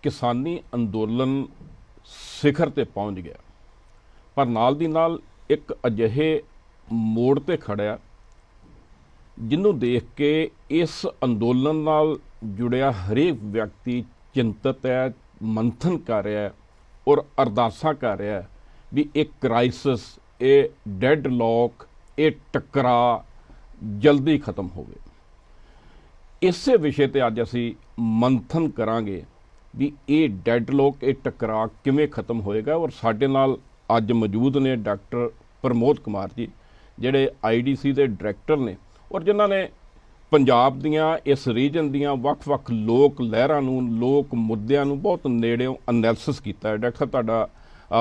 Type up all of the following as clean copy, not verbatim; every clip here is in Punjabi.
ਕਿਸਾਨੀ ਅੰਦੋਲਨ ਸਿਖਰ ਤੇ ਪਹੁੰਚ ਗਿਆ, ਪਰ ਨਾਲ ਦੀ ਨਾਲ ਇੱਕ ਅਜਿਹੇ ਮੋੜ ਤੇ ਖੜਿਆ ਜਿਹਨੂੰ ਦੇਖ ਕੇ ਇਸ ਅੰਦੋਲਨ ਨਾਲ ਜੁੜਿਆ ਹਰੇਕ ਵਿਅਕਤੀ ਚਿੰਤਤ ਹੈ, ਮੰਥਨ ਕਰ ਰਿਹਾ ਹੈ ਔਰ ਅਰਦਾਸਾਂ ਕਰ ਰਿਹਾ ਹੈ ਵੀ ਇਹ ਕ੍ਰਾਈਸਿਸ, ਇਹ ਡੈਡ ਲੋਕ, ਇਹ ਟਕਰਾਅ ਜਲਦੀ ਖਤਮ ਹੋਵੇ। ਇਸੇ ਵਿਸ਼ੇ ਤੇ ਅੱਜ ਅਸੀਂ ਮੰਥਨ ਕਰਾਂਗੇ ਵੀ ਇਹ ਡੈਡ ਲੋਕ, ਇਹ ਟਕਰਾਅ ਕਿਵੇਂ ਖਤਮ ਹੋਏਗਾ। ਔਰ ਸਾਡੇ ਨਾਲ ਅੱਜ ਮੌਜੂਦ ਨੇ ਡਾਕਟਰ ਪ੍ਰਮੋਦ ਕੁਮਾਰ ਜੀ, ਜਿਹੜੇ IDC ਦੇ ਡਾਇਰੈਕਟਰ ਨੇ ਔਰ ਜਿਨ੍ਹਾਂ ਨੇ ਪੰਜਾਬ ਦੀਆਂ ਇਸ ਰੀਜਨ ਦੀਆਂ ਵੱਖ-ਵੱਖ ਲੋਕ ਲਹਿਰਾਂ ਨੂੰ, ਲੋਕ ਮੁੱਦਿਆਂ ਨੂੰ ਬਹੁਤ ਨੇੜਿਓਂ ਐਨਾਲਿਸਿਸ ਕੀਤਾ ਹੈ। ਡਾਕਟਰ ਸਾਹਿਬ, ਤੁਹਾਡਾ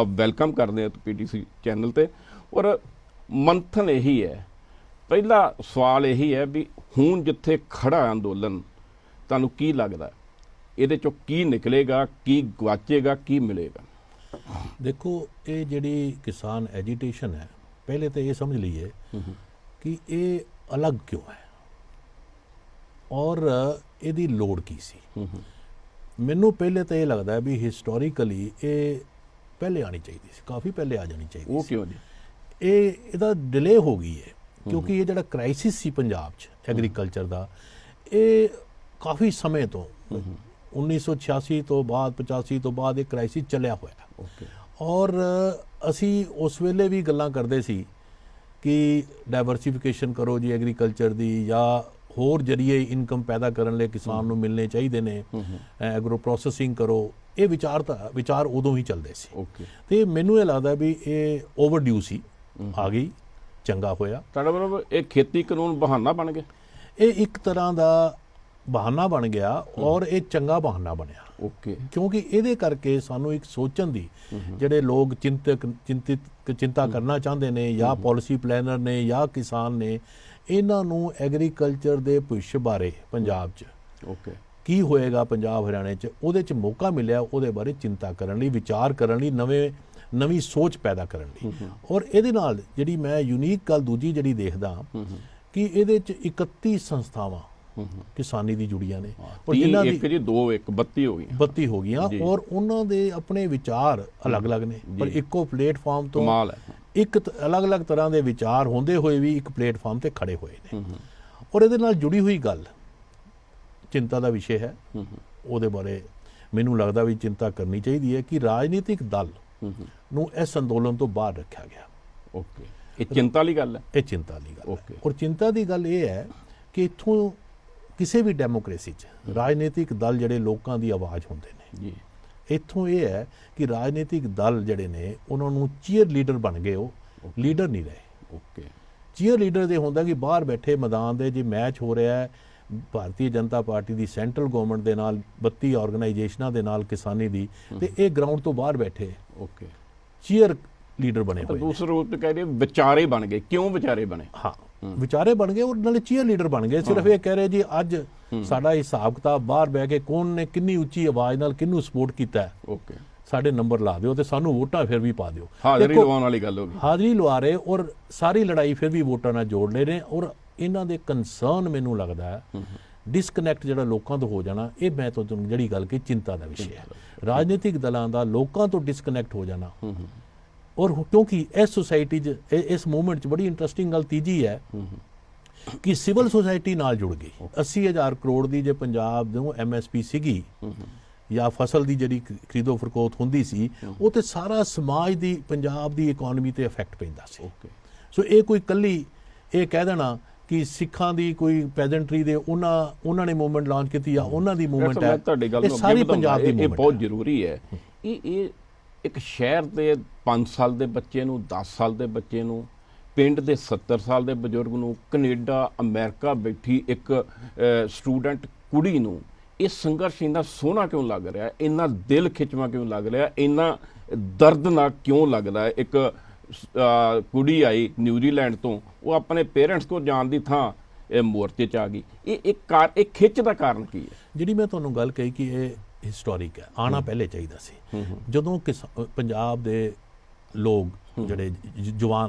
ਵੈਲਕਮ ਕਰਦੇ ਹਾਂ PTC ਚੈਨਲ ਤੇ। ਔਰ ਮੰਥਨ ਇਹੀ ਹੈ, ਪਹਿਲਾ ਸਵਾਲ ਇਹੀ ਹੈ ਵੀ ਹੁਣ ਜਿੱਥੇ ਖੜਾ ਅੰਦੋਲਨ, ਤੁਹਾਨੂੰ ਕੀ ਲੱਗਦਾ ਇਹਦੇ ਚੋਂ ਕੀ ਨਿਕਲੇਗਾ, ਕੀ ਗਵਾਚੇਗਾ, ਕੀ ਮਿਲੇਗਾ? ਦੇਖੋ, ਇਹ ਜਿਹੜੀ ਕਿਸਾਨ ਐਜੀਟੇਸ਼ਨ ਹੈ, ਪਹਿਲੇ ਤਾਂ ਇਹ ਸਮਝ ਲਈਏ ਕਿ ਇਹ ਅਲੱਗ ਕਿਉਂ ਹੈ ਔਰ ਇਹਦੀ ਲੋੜ ਕੀ ਸੀ। ਮੈਨੂੰ ਪਹਿਲੇ ਤਾਂ ਇਹ ਲੱਗਦਾ ਵੀ ਹਿਸਟੋਰੀਕਲੀ ਇਹ ਪਹਿਲੇ ਆਣੀ ਚਾਹੀਦੀ ਸੀ, ਕਾਫੀ ਪਹਿਲੇ ਆ ਜਾਣੀ ਚਾਹੀਦੀ। ਉਹ ਕਿਉਂ ਜੀ? ਇਹਦਾ ਡਿਲੇ ਹੋ ਗਈ ਹੈ ਕਿਉਂਕਿ ਇਹ ਜਿਹੜਾ ਕ੍ਰਾਈਸਿਸ ਸੀ ਪੰਜਾਬ 'ਚ ਐਗਰੀਕਲਚਰ ਦਾ, ਇਹ ਕਾਫੀ ਸਮੇਂ ਤੋਂ 1986 ਤੋਂ ਬਾਅਦ 85 ਤੋਂ ਬਾਅਦ ਇਹ ਕ੍ਰਾਈਸਿਸ ਚੱਲਿਆ ਹੋਇਆ। ਔਰ ਅਸੀਂ ਉਸ ਵੇਲੇ ਵੀ ਗੱਲਾਂ ਕਰਦੇ ਸੀ ਕਿ ਡਾਇਵਰਸੀਫਿਕੇਸ਼ਨ ਕਰੋ ਜੀ ਐਗਰੀਕਲਚਰ ਦੀ, ਜਾਂ ਹੋਰ ਜਰੀਏ ਇਨਕਮ ਪੈਦਾ ਕਰਨ ਲਈ ਕਿਸਾਨ ਨੂੰ ਮਿਲਣੇ ਚਾਹੀਦੇ ਨੇ, ਐਗਰੋ ਪ੍ਰੋਸੈਸਿੰਗ ਕਰੋ। ਇਹ ਵਿਚਾਰ ਉਦੋਂ ਹੀ ਚੱਲਦੇ ਸੀ ਤੇ ਮੈਨੂੰ ਇਹ ਲੱਗਦਾ ਵੀ ਇਹ ਓਵਰਡਿਊ ਸੀ, ਆ ਗਈ, ਚੰਗਾ ਹੋਇਆ। ਤੁਹਾਡਾ ਮਤਲਬ ਇਹ ਖੇਤੀ ਕਾਨੂੰਨ ਬਹਾਨਾ ਬਣ ਗਿਆ? ਇਹ ਇੱਕ ਤਰ੍ਹਾਂ ਦਾ ਬਹਾਨਾ ਬਣ ਗਿਆ ਔਰ ਇਹ ਚੰਗਾ ਬਹਾਨਾ ਬਣਿਆ। ਕਿਉਂਕਿ ਇਹਦੇ ਕਰਕੇ ਸਾਨੂੰ ਇੱਕ ਸੋਚਣ ਦੀ, ਜਿਹੜੇ ਲੋਕ ਚਿੰਤਾ ਕਰਨਾ ਚਾਹੁੰਦੇ ਨੇ, ਜਾਂ ਪਾਲਿਸੀ ਪਲੈਨਰ ਨੇ ਜਾਂ ਕਿਸਾਨ ਨੇ, ਇਹਨਾਂ ਨੂੰ ਐਗਰੀਕਲਚਰ ਦੇ ਭਵਿੱਖ ਬਾਰੇ ਪੰਜਾਬ 'ਚ ਕੀ ਹੋਏਗਾ, ਪੰਜਾਬ ਹਰਿਆਣੇ 'ਚ, ਉਹਦੇ 'ਚ ਮੌਕਾ ਮਿਲਿਆ ਉਹਦੇ ਬਾਰੇ ਚਿੰਤਾ ਕਰਨ ਲਈ, ਵਿਚਾਰ ਕਰਨ ਲਈ, ਨਵੀਂ ਸੋਚ ਪੈਦਾ ਕਰਨ ਲਈ। ਔਰ ਇਹਦੇ ਨਾਲ ਜਿਹੜੀ ਮੈਂ ਯੂਨੀਕ ਗੱਲ ਦੂਜੀ ਜਿਹੜੀ ਦੇਖਦਾ ਕਿ ਇਹਦੇ 'ਚ 31 ਸੰਸਥਾਵਾਂ ਕਿਸਾਨੀ ਦੀ ਜੁੜੀਆਂ ਨੇ, ਔਰ ਜਿਨ੍ਹਾਂ ਦੀ 32 ਹੋ ਗਈਆਂ ਔਰ ਉਹਨਾਂ ਦੇ ਆਪਣੇ ਵਿਚਾਰ ਅਲੱਗ-ਅਲੱਗ ਨੇ, ਪਰ ਇੱਕੋ ਪਲੇਟਫਾਰਮ ਤੋਂ ਇੱਕ ਅਲੱਗ-ਅਲੱਗ ਤਰ੍ਹਾਂ ਦੇ ਵਿਚਾਰ ਹੁੰਦੇ ਹੋਏ ਵੀ ਇੱਕ ਪਲੇਟਫਾਰਮ ਤੇ ਖੜੇ ਹੋਏ ਨੇ। ਔਰ ਇਹਦੇ ਨਾਲ ਜੁੜੀ ਹੋਈ ਗੱਲ ਚਿੰਤਾ ਦਾ ਵਿਸ਼ੇ ਹੈ। ਉਹਦੇ ਬਾਰੇ ਮੈਨੂੰ ਲੱਗਦਾ ਵੀ ਚਿੰਤਾ ਕਰਨੀ ਚਾਹੀਦੀ ਹੈ ਕਿ ਰਾਜਨੀਤਿਕ ਦਲ ਨੂੰ ਇਸ ਅੰਦੋਲਨ ਤੋਂ ਬਾਹਰ ਰੱਖਿਆ ਗਿਆ। ਇਹ ਚਿੰਤਾ ਵਾਲੀ ਗੱਲ ਹੈ। ਇਹ ਚਿੰਤਾ ਵਾਲੀ ਗੱਲ ਹੈ। ਔਰ ਚਿੰਤਾ ਦੀ ਗੱਲ ਇਹ ਹੈ ਕਿ ਇੱਥੋਂ ਕਿਸੇ ਵੀ ਡੈਮੋਕ੍ਰੇਸੀ 'ਚ ਰਾਜਨੀਤਿਕ ਦਲ ਜਿਹੜੇ ਲੋਕਾਂ ਦੀ ਆਵਾਜ਼ ਹੁੰਦੇ ਨੇ, ਇੱਥੋਂ ਇਹ ਹੈ ਕਿ ਰਾਜਨੀਤਿਕ ਦਲ ਜਿਹੜੇ ਨੇ ਉਹਨਾਂ ਨੂੰ ਚੀਅਰ ਲੀਡਰ ਬਣ ਗਏ, ਉਹ ਲੀਡਰ ਨਹੀਂ ਰਹੇ। ਚੀਅਰ ਲੀਡਰ ਦੇ ਹੁੰਦਾ ਕਿ ਬਾਹਰ ਬੈਠੇ ਮੈਦਾਨ ਦੇ ਜੇ ਮੈਚ ਹੋ ਰਿਹਾ ਹੈ ਭਾਰਤੀ ਜਨਤਾ ਪਾਰਟੀ ਦੀ ਸੈਂਟਰਲ ਗਵਰਨਮੈਂਟ ਦੇ ਨਾਲ, 32 ਆਰਗੇਨਾਈਜੇਸ਼ਨਾਂ ਦੇ ਨਾਲ ਕਿਸਾਨੀ ਦੀ, ਤੇ ਇਹ ਗਰਾਊਂਡ ਤੋਂ ਬਾਹਰ ਬੈਠੇ ਚੀਅਰ ਲੀਡਰ ਬਣੇ ਹੋਏ। ਦੂਸਰੇ ਰੂਪ ਤੇ ਕਹਿ ਰਹੇ ਵਿਚਾਰੇ ਬਣ ਗਏ। ਕਿਉਂ ਵਿਚਾਰੇ ਬਣੇ? ਹਾਂ, ਵਿਚਾਰੇ ਬਣ ਗਏ ਔਰ ਨਾਲੇ ਚੀਅਰ ਲੀਡਰ ਬਣ ਗਏ। ਸਿਰਫ ਇਹ ਕਹਿ ਰਹੇ ਜੀ ਅੱਜ ਸਾਡਾ ਹਿਸਾਬ ਕਿਤਾਬ ਬਾਹਰ ਬਹਿ ਕੇ ਕੌਣ ਨੇ ਕਿੰਨੀ ਉੱਚੀ ਆਵਾਜ਼ ਨਾਲ ਕਿਹਨੂੰ ਸਪੋਰਟ ਕੀਤਾ ਹੈ, ਸਾਡੇ ਨੰਬਰ ਲਾ ਦਿਓ ਤੇ ਸਾਨੂੰ ਵੋਟਾਂ ਫਿਰ ਵੀ ਪਾ ਦਿਓ। ਹਾਜ਼ਰੀ ਲਵਾਉਣ ਵਾਲੀ ਗੱਲ ਹੋ ਗਈ। ਹਾਜ਼ਰੀ ਲਵਾ ਰਹੇ ਔਰ ਸਾਰੀ ਲੜਾਈ ਫਿਰ ਵੀ ਵੋਟਾਂ ਨਾਲ ਜੋੜ ਲੈ ਰਹੇ। ਔਰ ਇਹਨਾਂ ਦੇ ਕੰਸਰਨ ਮੈਨੂੰ ਲੱਗਦਾ ਹੈ ਡਿਸਕਨੈਕਟ ਜਿਹੜਾ ਲੋਕਾਂ ਤੋਂ ਹੋ ਜਾਣਾ, ਇਹ ਮੈਂ ਤੁਹਾਨੂੰ ਜਿਹੜੀ ਗੱਲ ਕਿ ਚਿੰਤਾ ਦਾ ਵਿਸ਼ੇ ਹੈ। ਰਾਜਨੀਤਿਕ ਦਲਾਂ ਦਾ ਲੋਕਾਂ ਤੋਂ ਡਿਸਕਨੈਕਟ ਹੋ ਜਾਣਾ। ਔਰ ਕਿਉਂਕਿ ਇਸ ਸੋਸਾਇਟੀ 'ਚ, ਇਸ ਮੂਵਮੈਂਟ 'ਚ ਬੜੀ ਇੰਟਰਸਟਿੰਗ ਗੱਲ ਤੀਜੀ ਹੈ ਕਿ ਸਿਵਲ ਸੋਸਾਇਟੀ ਨਾਲ ਜੁੜ ਗਈ। 80,000 ਕਰੋੜ ਦੀ ਜੇ ਪੰਜਾਬ ਨੂੰ MSP ਸੀਗੀ ਜਾਂ ਫਸਲ ਦੀ ਜਿਹੜੀ ਖਰੀਦੋ ਫਰੋਖਤ ਹੁੰਦੀ ਸੀ, ਉਹ ਤੇ ਸਾਰਾ ਸਮਾਜ ਦੀ, ਪੰਜਾਬ ਦੀ ਇਕਨੋਮੀ ਤੇ ਇਫੈਕਟ ਪੈਂਦਾ ਸੀ। ਸੋ ਇਹ ਕੋਈ ਕੱਲੀ ਇਹ ਕਹਿ ਦੇਣਾ ਕਿ ਸਿੱਖਾਂ ਦੀ ਕੋਈ ਪੈਜੈਂਟਰੀ ਦੇ ਉਹਨਾਂ ਨੇ ਮੂਵਮੈਂਟ ਲਾਂਚ ਕੀਤੀ ਜਾਂ ਉਹਨਾਂ ਦੀ ਮੂਵਮੈਂਟ ਹੈ, ਇਹ ਸਾਰੀ ਪੰਜਾਬ ਦੀ ਮੂਵਮੈਂਟ। ਇਹ ਬਹੁਤ ਜ਼ਰੂਰੀ ਹੈ। ਇਹ ਇੱਕ ਸ਼ਹਿਰ ਦੇ 5 ਸਾਲ ਦੇ ਬੱਚੇ ਨੂੰ, 10 ਸਾਲ ਦੇ ਬੱਚੇ ਨੂੰ, ਪਿੰਡ ਦੇ 70 ਸਾਲ ਦੇ ਬਜ਼ੁਰਗ ਨੂੰ, ਕੈਨੇਡਾ ਅਮਰੀਕਾ ਬੈਠੀ ਇੱਕ ਸਟੂਡੈਂਟ ਕੁੜੀ ਨੂੰ ਇਹ ਸੰਘਰਸ਼ ਇੰਨਾ ਸੋਹਣਾ ਕਿਉਂ ਲੱਗ ਰਿਹਾ, ਇੰਨਾ ਦਿਲ ਖਿੱਚਵਾਂ ਕਿਉਂ ਲੱਗ ਰਿਹਾ, ਇੰਨਾ ਦਰਦਨਾਕ ਕਿਉਂ ਲੱਗਦਾ ਹੈ? ਇੱਕ ਕੁੜੀ ਆਈ ਨਿਊਜ਼ੀਲੈਂਡ ਤੋਂ, ਉਹ ਆਪਣੇ ਪੇਰੈਂਟਸ ਕੋਲ ਜਾਣ ਦੀ ਥਾਂ ਇਹ ਮੋਰਚੇ 'ਚ ਆ ਗਈ। ਇਹ ਖਿੱਚ ਦਾ ਕਾਰਨ ਕੀ ਹੈ? ਜਿਹੜੀ ਮੈਂ ਤੁਹਾਨੂੰ ਗੱਲ ਕਹੀ ਕਿ ਇਹ ਹਿਸਟੋਰਿਕ ਹੈ, ਆਉਣਾ ਪਹਿਲੇ ਚਾਹੀਦਾ ਸੀ। ਜਦੋਂ ਪੰਜਾਬ ਦੇ ਲੋਕ ਜਿਹੜੇ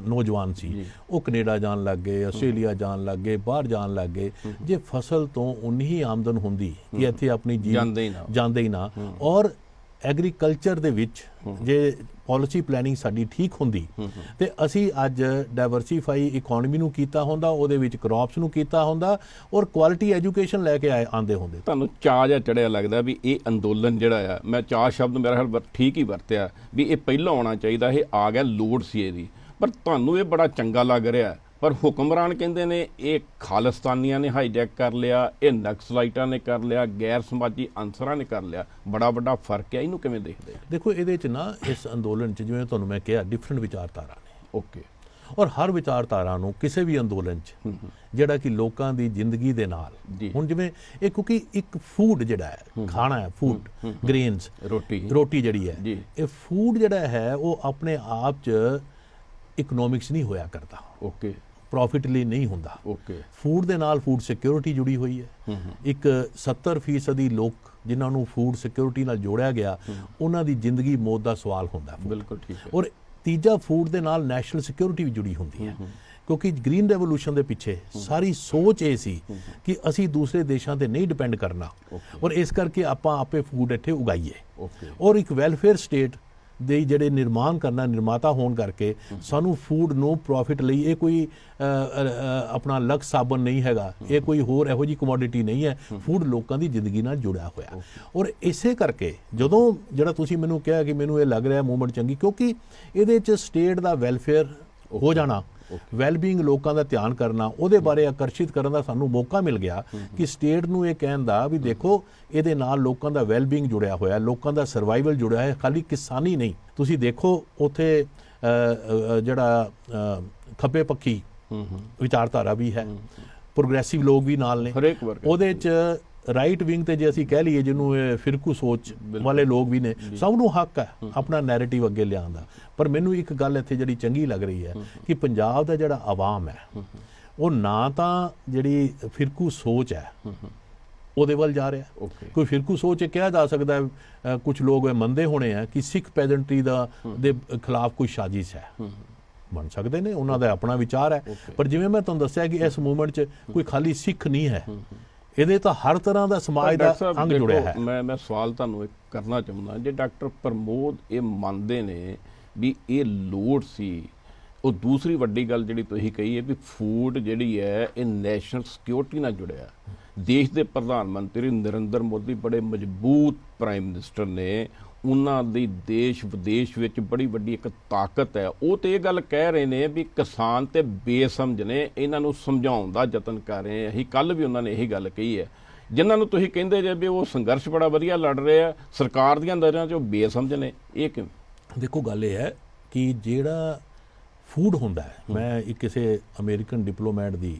ਨੌਜਵਾਨ ਸੀ ਉਹ ਕੈਨੇਡਾ ਜਾਣ ਲੱਗ ਗਏ, ਆਸਟ੍ਰੇਲੀਆ ਜਾਣ ਲੱਗ ਗਏ, ਬਾਹਰ ਜਾਣ ਲੱਗ ਗਏ। ਜੇ ਫਸਲ ਤੋਂ ਉਨੀ ਹੀ ਆਮਦਨ ਹੁੰਦੀ ਕਿ ਇੱਥੇ ਆਪਣੀ ਜਾਂਦੇ ਹੀ ਨਾ, ਔਰ ਐਗਰੀਕਲਚਰ ਦੇ ਵਿੱਚ ਜੇ ਪਾਲਿਸੀ ਪਲੈਨਿੰਗ ਸਾਡੀ ਠੀਕ ਹੁੰਦੀ ਤੇ ਅਸੀਂ ਅੱਜ ਡਾਇਵਰਸੀਫਾਈ ਇਕਨੋਮੀ ਨੂੰ ਕੀਤਾ ਹੁੰਦਾ, ਉਹਦੇ ਵਿੱਚ ਕ੍ਰੌਪਸ ਨੂੰ ਕੀਤਾ ਹੁੰਦਾ ਔਰ ਕੁਆਲਿਟੀ ਐਜੂਕੇਸ਼ਨ ਲੈ ਕੇ ਆਉਂਦੇ ਹੁੰਦੇ। ਤੁਹਾਨੂੰ ਚਾਅ ਜਿਹਾ ਚੜਿਆ ਲੱਗਦਾ ਵੀ ਇਹ ਅੰਦੋਲਨ ਜਿਹੜਾ ਆ, ਮੈਂ ਚਾਅ ਸ਼ਬਦ ਮੇਰਾ ਖਿਆਲ ਠੀਕ ਹੀ ਵਰਤਿਆ, ਵੀ ਇਹ ਪਹਿਲਾਂ ਆਉਣਾ ਚਾਹੀਦਾ, ਇਹ ਆ ਗਿਆ, ਲੋੜ ਸੀ ਇਹਦੀ, ਪਰ ਤੁਹਾਨੂੰ ਇਹ ਬੜਾ ਚੰਗਾ ਲੱਗ ਰਿਹਾ। ਪਰ ਹੁਕਮਰਾਨ ਕਹਿੰਦੇ ਨੇ ਇਹ ਖਾਲਿਸਤਾਨੀਆਂ ਨੇ ਹਾਈਜੈਕ ਕਰ ਲਿਆ, ਇਹ ਨਕਸਲਾਈਟਾਂ ਨੇ ਕਰ ਲਿਆ, ਗੈਰ ਸਮਾਜੀ ਅਨਸਰਾਂ ਨੇ ਕਰ ਲਿਆ। ਬੜਾ ਵੱਡਾ ਫਰਕ ਹੈ, ਇਹਨੂੰ ਕਿਵੇਂ ਦੇਖਦੇ? ਦੇਖੋ, ਇਹਦੇ 'ਚ ਨਾ ਇਸ ਅੰਦੋਲਨ 'ਚ ਜਿਵੇਂ ਤੁਹਾਨੂੰ ਮੈਂ ਕਿਹਾ ਡਿਫਰੈਂਟ ਵਿਚਾਰਧਾਰਾ ਨੇ। ਓਕੇ। ਔਰ ਹਰ ਵਿਚਾਰਧਾਰਾ ਨੂੰ ਕਿਸੇ ਵੀ ਅੰਦੋਲਨ 'ਚ ਜਿਹੜਾ ਕਿ ਲੋਕਾਂ ਦੀ ਜ਼ਿੰਦਗੀ ਦੇ ਨਾਲ, ਹੁਣ ਜਿਵੇਂ ਇਹ ਕਿਉਂਕਿ ਇੱਕ ਫੂਡ ਜਿਹੜਾ ਹੈ, ਖਾਣਾ ਹੈ, ਫੂਡ, ਗ੍ਰੇਨਸ, ਰੋਟੀ ਜਿਹੜੀ ਹੈ, ਇਹ ਫੂਡ ਜਿਹੜਾ ਹੈ ਉਹ ਆਪਣੇ ਆਪ 'ਚ ਇਕਨੋਮਿਕਸ ਨਹੀਂ ਹੋਇਆ ਕਰਦਾ। ਓਕੇ। ਪ੍ਰੋਫਿਟ ਲਈ ਨਹੀਂ ਹੁੰਦਾ। ਓਕੇ। ਫੂਡ ਦੇ ਨਾਲ ਫੂਡ ਸਿਕਿਉਰਿਟੀ ਜੁੜੀ ਹੋਈ ਹੈ। ਇੱਕ 70% ਲੋਕ ਜਿਨ੍ਹਾਂ ਨੂੰ ਫੂਡ ਸਿਕਿਉਰਿਟੀ ਨਾਲ ਜੋੜਿਆ ਗਿਆ, ਉਹਨਾਂ ਦੀ ਜ਼ਿੰਦਗੀ ਮੌਤ ਦਾ ਸਵਾਲ ਹੁੰਦਾ। ਬਿਲਕੁਲ ਠੀਕ ਹੈ। ਔਰ ਤੀਜਾ, ਫੂਡ ਦੇ ਨਾਲ ਨੈਸ਼ਨਲ ਸਿਕਿਉਰਿਟੀ ਵੀ ਜੁੜੀ ਹੁੰਦੀ ਹੈ, ਕਿਉਂਕਿ ਗ੍ਰੀਨ ਰੈਵੋਲੂਸ਼ਨ ਦੇ ਪਿੱਛੇ ਸਾਰੀ ਸੋਚ ਇਹ ਸੀ ਕਿ ਅਸੀਂ ਦੂਸਰੇ ਦੇਸ਼ਾਂ ਤੇ ਨਹੀਂ ਡਿਪੈਂਡ ਕਰਨਾ, ਔਰ ਇਸ ਕਰਕੇ ਆਪਾਂ ਆਪੇ ਫੂਡ ਇੱਥੇ ਉਗਾਈਏ। ਔਰ ਇੱਕ ਵੈਲਫੇਅਰ ਸਟੇਟ ਦੇ ਜਿਹੜੇ ਨਿਰਮਾਤਾ ਹੋਣ ਕਰਕੇ ਸਾਨੂੰ ਫੂਡ ਨੂੰ ਪ੍ਰੋਫਿਟ ਲਈ, ਇਹ ਕੋਈ ਆਪਣਾ ਲਕਸ ਸਾਬਨ ਨਹੀਂ ਹੈਗਾ, ਇਹ ਕੋਈ ਹੋਰ ਇਹੋ ਜਿਹੀ ਕਮੋਡਿਟੀ ਨਹੀਂ ਹੈ। ਫੂਡ ਲੋਕਾਂ ਦੀ ਜ਼ਿੰਦਗੀ ਨਾਲ ਜੁੜਿਆ ਹੋਇਆ। ਔਰ ਇਸੇ ਕਰਕੇ ਜਦੋਂ ਜਿਹੜਾ ਤੁਸੀਂ ਮੈਨੂੰ ਕਿਹਾ ਕਿ ਮੈਨੂੰ ਇਹ ਲੱਗ ਰਿਹਾ ਮੂਵਮੈਂਟ ਚੰਗੀ, ਕਿਉਂਕਿ ਇਹਦੇ 'ਚ ਸਟੇਟ ਦਾ ਵੈਲਫੇਅਰ ਹੋ ਜਾਣਾ, ਵੈਲਬੀਇੰਗ ਲੋਕਾਂ ਦਾ ਧਿਆਨ ਕਰਨਾ, ਉਹਦੇ ਬਾਰੇ ਆਕਰਸ਼ਿਤ ਕਰਨ ਦਾ ਸਾਨੂੰ ਮੌਕਾ ਮਿਲ ਗਿਆ ਕਿ ਸਟੇਟ ਨੂੰ ਇਹ ਕਹਿਣ ਦਾ ਵੀ ਦੇਖੋ ਇਹਦੇ ਨਾਲ ਲੋਕਾਂ ਦਾ ਵੈਲਬੀਇੰਗ ਜੁੜਿਆ ਹੋਇਆ, ਲੋਕਾਂ ਦਾ ਸਰਵਾਈਵਲ ਜੁੜਿਆ ਹੈ, ਖਾਲੀ ਕਿਸਾਨੀ ਨਹੀਂ। ਤੁਸੀਂ ਦੇਖੋ ਉੱਥੇ ਜਿਹੜਾ ਖੱਬੇ ਪੱਖੀ ਵਿਚਾਰਧਾਰਾ ਵੀ ਹੈ, ਪ੍ਰੋਗਰੈਸਿਵ ਲੋਕ ਵੀ ਨਾਲ ਨੇ, ਉਹਦੇ 'ਚ ਰਾਈਟ ਵਿੰਗ ਤੇ ਜੇ ਅਸੀਂ ਕਹਿ ਲਈਏ ਜਿਹਨੂੰ ਫਿਰਕੂ ਸੋਚ ਵਾਲੇ ਲੋਕ ਵੀ ਨੇ। ਸਭ ਨੂੰ ਹੱਕ ਹੈ ਆਪਣਾ ਨੈਰੇਟਿਵ ਅੱਗੇ ਲਿਆਉਣ ਦਾ। ਪਰ ਮੈਨੂੰ ਇੱਕ ਗੱਲ ਇੱਥੇ ਜਿਹੜੀ ਚੰਗੀ ਲੱਗ ਰਹੀ ਹੈ ਕਿ ਪੰਜਾਬ ਦਾ ਜਿਹੜਾ ਆਵਾਮ ਹੈ ਉਹ ਨਾ ਤਾਂ ਜਿਹੜੀ ਫਿਰਕੂ ਸੋਚ ਹੈ ਉਹਦੇ ਵੱਲ ਜਾ ਰਿਹਾ। ਕੋਈ ਫਿਰਕੂ ਸੋਚ ਇਹ ਕਿਹਾ ਜਾ ਸਕਦਾ ਹੈ, ਕੁਝ ਲੋਕ ਮੰਨਦੇ ਹੋਣੇ ਆ ਕਿ ਸਿੱਖ ਪੈਜੈਂਟਰੀ ਦੇ ਖਿਲਾਫ ਕੋਈ ਸਾਜ਼ਿਸ਼ ਹੈ, ਬਣ ਸਕਦੇ ਨੇ, ਉਹਨਾਂ ਦਾ ਆਪਣਾ ਵਿਚਾਰ ਹੈ। ਪਰ ਜਿਵੇਂ ਮੈਂ ਤੁਹਾਨੂੰ ਦੱਸਿਆ ਕਿ ਇਸ ਮੂਵਮੈਂਟ 'ਚ ਕੋਈ ਖਾਲੀ ਸਿੱਖ ਨਹੀਂ ਹੈ, ਇਹਦੇ ਤਾਂ ਹਰ ਤਰ੍ਹਾਂ ਦਾ ਸਮਾਜ ਦਾ ਅੰਗ ਜੁੜਿਆ ਹੈ। ਮੈਂ ਸਵਾਲ ਤੁਹਾਨੂੰ ਇੱਕ ਕਰਨਾ ਚਾਹੁੰਦਾ, ਜੇ ਡਾਕਟਰ ਪ੍ਰਮੋਦ ਇਹ ਮੰਨਦੇ ਨੇ ਵੀ ਇਹ ਲੋੜ ਸੀ, ਉਹ ਦੂਸਰੀ ਵੱਡੀ ਗੱਲ ਜਿਹੜੀ ਤੁਸੀਂ ਕਹੀ ਹੈ ਵੀ ਫੂਡ ਜਿਹੜੀ ਹੈ ਇਹ ਨੈਸ਼ਨਲ ਸਿਕਿਉਰਿਟੀ ਨਾਲ ਜੁੜਿਆ। ਦੇਸ਼ ਦੇ ਪ੍ਰਧਾਨ ਮੰਤਰੀ ਨਰਿੰਦਰ ਮੋਦੀ ਬੜੇ ਮਜ਼ਬੂਤ ਪ੍ਰਾਈਮ ਮਿਨਿਸਟਰ ਨੇ, ਉਹਨਾਂ ਦੀ ਦੇਸ਼ ਵਿਦੇਸ਼ ਵਿੱਚ ਬੜੀ ਵੱਡੀ ਇੱਕ ਤਾਕਤ ਹੈ। ਉਹ ਤੇ ਇਹ ਗੱਲ ਕਹਿ ਰਹੇ ਨੇ ਵੀ ਕਿਸਾਨ ਤੇ ਬੇਸਮਝ ਨੇ, ਇਹਨਾਂ ਨੂੰ ਸਮਝਾਉਣ ਦਾ ਯਤਨ ਕਰ ਰਹੇ ਆ। ਅਸੀਂ ਕੱਲ ਵੀ ਉਹਨਾਂ ਨੇ ਇਹੀ ਗੱਲ ਕਹੀ ਹੈ, ਜਿਨ੍ਹਾਂ ਨੂੰ ਤੁਸੀਂ ਕਹਿੰਦੇ ਜੇ ਵੀ ਉਹ ਸੰਘਰਸ਼ ਬੜਾ ਵਧੀਆ ਲੜ ਰਹੇ ਆ, ਸਰਕਾਰ ਦੀਆਂ ਨਜ਼ਰਾਂ 'ਚ ਉਹ ਬੇਸਮਝ ਨੇ। ਇਹ ਕਿਉਂ? ਦੇਖੋ, ਗੱਲ ਇਹ ਹੈ ਕਿ ਜਿਹੜਾ ਫੂਡ ਹੁੰਦਾ ਹੈ, ਮੈਂ ਇੱਕ ਕਿਸੇ ਅਮਰੀਕਨ ਡਿਪਲੋਮੈਟ ਦੀ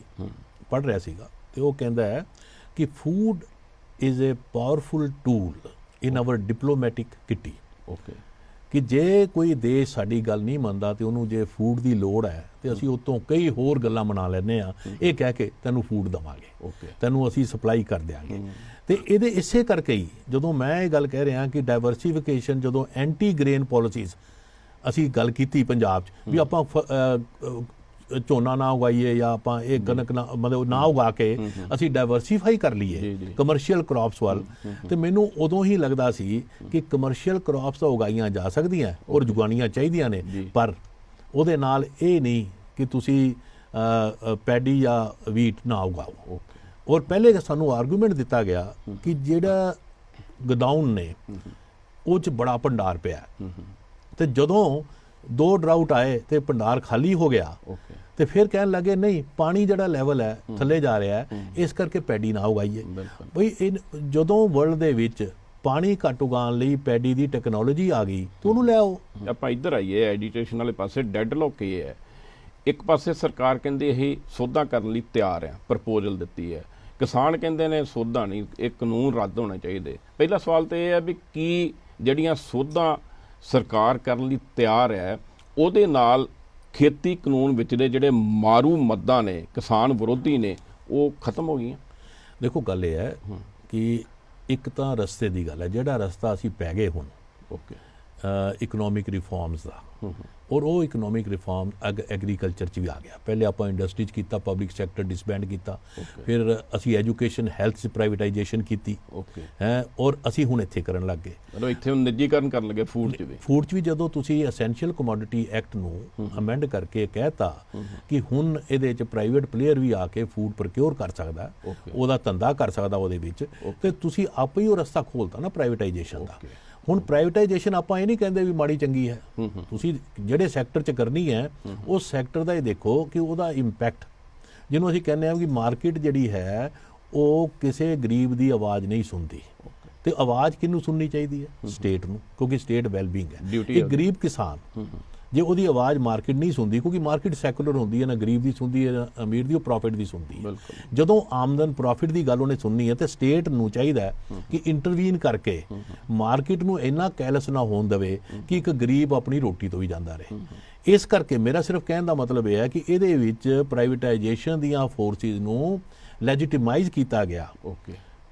ਪੜ੍ਹ ਰਿਹਾ ਸੀਗਾ ਤੇ ਉਹ ਕਹਿੰਦਾ ਹੈ ਕਿ food is a powerful tool in our diplomatic kitty. Okay. ਕਿ ਜੇ ਕੋਈ ਦੇਸ਼ ਸਾਡੀ ਗੱਲ ਨਹੀਂ ਮੰਨਦਾ ਤੇ ਉਹਨੂੰ ਜੇ ਫੂਡ ਦੀ ਲੋੜ ਹੈ ਤੇ ਅਸੀਂ ਉਤੋਂ ਕਈ ਹੋਰ ਗੱਲਾਂ ਬਣਾ ਲੈਂਦੇ ਆ, ਇਹ ਕਹਿ ਕੇ ਤੈਨੂੰ ਫੂਡ ਦੇਵਾਂਗੇ, ਤੈਨੂੰ ਅਸੀਂ ਸਪਲਾਈ ਕਰ ਦਿਆਂਗੇ। ਤੇ ਇਹਦੇ ਇਸੇ ਕਰਕੇ ਹੀ ਜਦੋਂ ਮੈਂ ਇਹ ਗੱਲ ਕਹਿ ਰਿਹਾ ਕਿ ਡਾਇਵਰਸੀਫਿਕੇਸ਼ਨ, ਜਦੋਂ ਐਂਟੀ ਗ੍ਰੇਨ ਪਾਲਿਸੀਜ਼ ਅਸੀਂ ਗੱਲ ਕੀਤੀ ਪੰਜਾਬ 'ਚ ਵੀ ਆਪਾਂ ਝੋਨਾ ਨਾ ਉਗਾਈਏ ਜਾਂ ਆਪਾਂ ਇਹ ਕਣਕ ਨਾ ਮਤਲਬ ਨਾ ਉਗਾ ਕੇ ਅਸੀਂ ਡਾਇਵਰਸੀਫਾਈ ਕਰ ਲਈਏ ਕਮਰਸ਼ੀਅਲ ਕ੍ਰੌਪਸ ਵੱਲ, ਤੇ ਮੈਨੂੰ ਉਦੋਂ ਹੀ ਲੱਗਦਾ ਸੀ ਕਿ ਕਮਰਸ਼ੀਅਲ ਕ੍ਰੌਪਸ ਤਾਂ ਉਗਾਈਆਂ ਜਾ ਸਕਦੀਆਂ ਔਰ ਜੁਗਾਉਣੀਆਂ ਚਾਹੀਦੀਆਂ ਨੇ, ਪਰ ਉਹਦੇ ਨਾਲ ਇਹ ਨਹੀਂ ਕਿ ਤੁਸੀਂ ਪੈਡੀ ਜਾਂ ਵੀਟ ਨਾ ਉਗਾਓ। ਔਰ ਪਹਿਲੇ ਸਾਨੂੰ ਆਰਗੂਮੈਂਟ ਦਿੱਤਾ ਗਿਆ ਕਿ ਜਿਹੜਾ ਗਦਾਊਨ ਨੇ ਉਹ 'ਚ ਬੜਾ ਭੰਡਾਰ ਪਿਆ, ਤੇ ਜਦੋਂ 2 ਡਰਾਊਟ ਆਏ ਤੇ ਭੰਡਾਰ ਖਾਲੀ ਹੋ ਗਿਆ ਤੇ ਫਿਰ ਕਹਿਣ ਲੱਗੇ ਨਹੀਂ, ਪਾਣੀ ਜਿਹੜਾ ਲੈਵਲ ਹੈ ਥੱਲੇ ਜਾ ਰਿਹਾ ਹੈ, ਇਸ ਕਰਕੇ ਪੈਡੀ ਨਾ ਉਗਾਈਏ। ਬਈ ਜਦੋਂ ਵਰਲਡ ਦੇ ਵਿੱਚ ਪਾਣੀ ਘੱਟ ਉਗਾਉਣ ਲਈ ਪੈਡੀ ਦੀ ਟੈਕਨੋਲੋਜੀ ਆ ਗਈ ਤੇ ਉਹਨੂੰ ਲੈ ਆਓ। ਆਪਾਂ ਇੱਧਰ ਆਈਏ, ਐਡੀਟੇਸ਼ਨ ਵਾਲੇ ਪਾਸੇ ਡੈਡਲੌਕ ਇਹ ਹੈ, ਇੱਕ ਪਾਸੇ ਸਰਕਾਰ ਕਹਿੰਦੀ ਇਹ ਸੋਧਾਂ ਕਰਨ ਲਈ ਤਿਆਰ ਹੈ, ਪ੍ਰਪੋਜ਼ਲ ਦਿੱਤੀ ਹੈ, ਕਿਸਾਨ ਕਹਿੰਦੇ ਨੇ ਸੋਧਾਂ ਨਹੀਂ, ਇਹ ਕਾਨੂੰਨ ਰੱਦ ਹੋਣੇ ਚਾਹੀਦੇ। ਪਹਿਲਾ ਸਵਾਲ ਤਾਂ ਇਹ ਹੈ ਵੀ ਕੀ ਜਿਹੜੀਆਂ ਸੋਧਾਂ ਸਰਕਾਰ ਕਰਨ ਲਈ ਤਿਆਰ ਹੈ ਉਹਦੇ ਨਾਲ ਖੇਤੀ ਕਾਨੂੰਨ ਵਿੱਚ ਦੇ ਜਿਹੜੇ ਮਾਰੂ ਮੱਦਾਂ ਨੇ, ਕਿਸਾਨ ਵਿਰੋਧੀ ਨੇ, ਉਹ ਖਤਮ ਹੋ ਗਈਆਂ? ਦੇਖੋ, ਗੱਲ ਇਹ ਹੈ ਕਿ ਇੱਕ ਤਾਂ ਰਸਤੇ ਦੀ ਗੱਲ ਹੈ, ਜਿਹੜਾ ਰਸਤਾ ਅਸੀਂ ਪੈ ਗਏ ਹੁਣ, ਇਕਨੋਮਿਕ ਰਿਫਾਰਮਸ ਦਾ ਔਰ ਉਹ ਇਕਨੋਮਿਕ ਰਿਫਾਰਮ ਐਗਰੀਕਲਚਰ 'ਚ ਵੀ ਆ ਗਿਆ। ਪਹਿਲੇ ਆਪਾਂ ਇੰਡਸਟਰੀ 'ਚ ਕੀਤਾ, ਪਬਲਿਕ ਸੈਕਟਰ ਡਿਸਬੈਂਡ ਕੀਤਾ, ਫਿਰ ਅਸੀਂ ਐਜੂਕੇਸ਼ਨ ਹੈਲਥ 'ਚ ਪ੍ਰਾਈਵੇਟਾਈਜੇਸ਼ਨ ਕੀਤੀ ਹੈ, ਔਰ ਅਸੀਂ ਹੁਣ ਇੱਥੇ ਕਰਨ ਲੱਗ ਗਏ। ਮਤਲਬ ਇੱਥੇ ਹੁਣ ਨਿੱਜੀਕਰਨ ਕਰਨ ਲੱਗੇ ਫੂਡ 'ਚ ਵੀ। ਫੂਡ 'ਚ ਵੀ ਜਦੋਂ ਤੁਸੀਂ ਐਸੈਂਸ਼ੀਅਲ ਕਮੋਡਿਟੀ ਐਕਟ ਨੂੰ ਅਮੈਂਡ ਕਰਕੇ ਕਹਿਤਾ ਕਿ ਹੁਣ ਇਹਦੇ 'ਚ ਪ੍ਰਾਈਵੇਟ ਪਲੇਅਰ ਵੀ ਆ ਕੇ ਫੂਡ ਪ੍ਰੋਕਿਓਰ ਕਰ ਸਕਦਾ, ਉਹਦਾ ਧੰਦਾ ਕਰ ਸਕਦਾ ਉਹਦੇ ਵਿੱਚ, ਤੇ ਤੁਸੀਂ ਆਪੇ ਹੀ ਉਹ ਰਸਤਾ ਖੋਲਤਾ ਨਾ ਪ੍ਰਾਈਵੇਟਾਈਜੇਸ਼ਨ ਦਾ। ਹੁਣ ਪ੍ਰਾਈਵੇਟਾਈਜੇਸ਼ਨ ਆਪਾਂ ਇਹ ਨਹੀਂ ਕਹਿੰਦੇ ਵੀ ਮਾੜੀ ਚੰਗੀ ਹੈ, ਤੁਸੀਂ ਜਿਹੜੇ ਸੈਕਟਰ 'ਚ ਕਰਨੀ ਹੈ ਉਸ ਸੈਕਟਰ ਦਾ ਇਹ ਦੇਖੋ ਕਿ ਉਹਦਾ ਇੰਪੈਕਟ, ਜਿਹਨੂੰ ਅਸੀਂ ਕਹਿੰਦੇ ਹਾਂ ਕਿ ਮਾਰਕੀਟ ਜਿਹੜੀ ਹੈ ਉਹ ਕਿਸੇ ਗਰੀਬ ਦੀ ਆਵਾਜ਼ ਨਹੀਂ ਸੁਣਦੀ, ਤੇ ਆਵਾਜ਼ ਕਿਹਨੂੰ ਸੁਣਨੀ ਚਾਹੀਦੀ ਹੈ? ਸਟੇਟ ਨੂੰ, ਕਿਉਂਕਿ ਸਟੇਟ ਵੈਲਬੀਂਗ ਹੈ। ਇੱਕ ਗਰੀਬ ਕਿਸਾਨ ਜੇ ਉਹਦੀ ਆਵਾਜ਼ ਮਾਰਕੀਟ ਨਹੀਂ ਸੁਣਦੀ, ਕਿਉਂਕਿ ਮਾਰਕੀਟ ਸੈਕੂਲਰ ਹੁੰਦੀ ਹੈ, ਨਾ ਗਰੀਬ ਦੀ ਸੁਣਦੀ ਹੈ ਨਾ ਅਮੀਰ ਦੀ, ਉਹ ਪ੍ਰੋਫਿਟ ਦੀ ਸੁਣਦੀ ਹੈ। ਜਦੋਂ ਆਮਦਨ ਪ੍ਰੋਫਿਟ ਦੀ ਗੱਲ ਉਹਨੇ ਸੁਣਨੀ ਹੈ ਤੇ ਸਟੇਟ ਨੂੰ ਚਾਹੀਦਾ ਹੈ ਕਿ ਇੰਟਰਵੀਨ ਕਰਕੇ ਮਾਰਕੀਟ ਨੂੰ ਇੰਨਾ ਕੈਲਸ ਨਾ ਹੋਣ ਦੇਵੇ ਕਿ ਇੱਕ ਗਰੀਬ ਆਪਣੀ ਰੋਟੀ ਤੋਂ ਵੀ ਜਾਂਦਾ ਰਹੇ। ਇਸ ਕਰਕੇ ਮੇਰਾ ਸਿਰਫ ਕਹਿਣ ਦਾ ਮਤਲਬ ਇਹ ਹੈ ਕਿ ਇਹਦੇ ਵਿੱਚ ਪ੍ਰਾਈਵੇਟਾਈਜੇਸ਼ਨ ਦੀਆਂ ਫੋਰਸਿਸ ਨੂੰ ਲੈਜੀਟਿਮਾਈਜ਼ ਕੀਤਾ ਗਿਆ।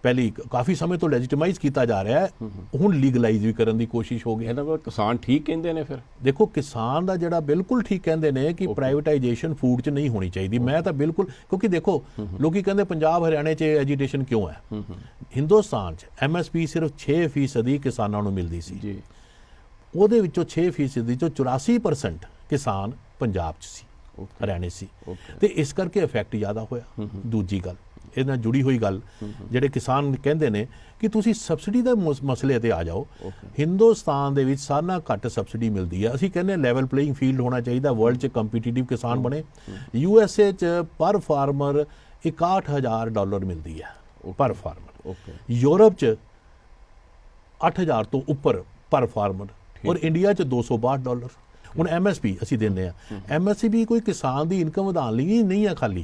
ਪਹਿਲੀ ਕਾਫੀ ਸਮੇਂ ਤੋਂ ਲੈਜੀਟਿਮਾਈਜ਼ ਕੀਤਾ ਜਾ ਰਿਹਾ ਹੈ, ਹੁਣ ਲੀਗਲਾਈਜ਼ ਵੀ ਕਰਨ ਦੀ ਕੋਸ਼ਿਸ਼ ਹੋ ਗਈ। ਇਹਨਾਂ ਕੋਲ ਕਿਸਾਨ ਠੀਕ ਕਹਿੰਦੇ ਨੇ ਫਿਰ? ਦੇਖੋ ਕਿਸਾਨ ਦਾ ਜਿਹੜਾ ਬਿਲਕੁਲ ਠੀਕ ਕਹਿੰਦੇ ਨੇ ਕਿ ਪ੍ਰਾਈਵੇਟਾਈਜੇਸ਼ਨ ਫੂਡ 'ਚ ਨਹੀਂ ਹੋਣੀ ਚਾਹੀਦੀ। ਮੈਂ ਤਾਂ ਬਿਲਕੁਲ, ਕਿਉਂਕਿ ਦੇਖੋ ਲੋਕੀ ਕਹਿੰਦੇ ਪੰਜਾਬ ਹਰਿਆਣੇ 'ਚ ਐਜੀਟੇਸ਼ਨ ਕਿਉਂ ਹੈ? ਹਿੰਦੁਸਤਾਨ 'ਚ MSP ਸਿਰਫ 6% ਕਿਸਾਨਾਂ ਨੂੰ ਮਿਲਦੀ ਸੀ ਜੀ, ਉਹਦੇ ਵਿੱਚੋਂ 6% ਚੋਂ 84% ਕਿਸਾਨ ਪੰਜਾਬ 'ਚ ਸੀ, ਹਰਿਆਣੇ ਸੀ, ਤੇ ਇਸ ਕਰਕੇ ਇਫੈਕਟ ਜ਼ਿਆਦਾ ਹੋਇਆ। ਦੂਜੀ ਗੱਲ ਇਹਦੇ ਨਾਲ ਜੁੜੀ ਹੋਈ ਗੱਲ, ਜਿਹੜੇ ਕਿਸਾਨ ਕਹਿੰਦੇ ਨੇ ਕਿ ਤੁਸੀਂ ਸਬਸਿਡੀ ਦੇ ਮਸਲੇ ਤੇ ਆ ਜਾਓ। ਹਿੰਦੁਸਤਾਨ ਦੇ ਵਿੱਚ ਸਾਰਿਆਂ ਨਾਲੋਂ ਘੱਟ ਸਬਸਿਡੀ ਮਿਲਦੀ ਹੈ। ਅਸੀਂ ਕਹਿੰਦੇ ਲੈਵਲ ਪਲੇਇੰਗ ਫੀਲਡ ਹੋਣਾ ਚਾਹੀਦਾ, ਵਰਲਡ 'ਚ ਕੰਪੀਟੀਟਿਵ ਕਿਸਾਨ ਬਣੇ। USA 'ਚ ਪਰ ਫਾਰਮਰ $61,000 ਮਿਲਦੀ ਹੈ ਪਰ ਫਾਰਮਰ, ਯੂਰਪ 'ਚ 8,000 ਤੋਂ ਉੱਪਰ ਪਰ ਫਾਰਮਰ, ਔਰ ਇੰਡੀਆ 'ਚ $262। ਹੁਣ MSP ਅਸੀਂ ਦਿੰਦੇ ਆ, MSP ਕੋਈ ਕਿਸਾਨ ਦੀ ਇਨਕਮ ਵਧਾਉਣ ਲਈ ਨਹੀਂ ਆ ਖਾਲੀ,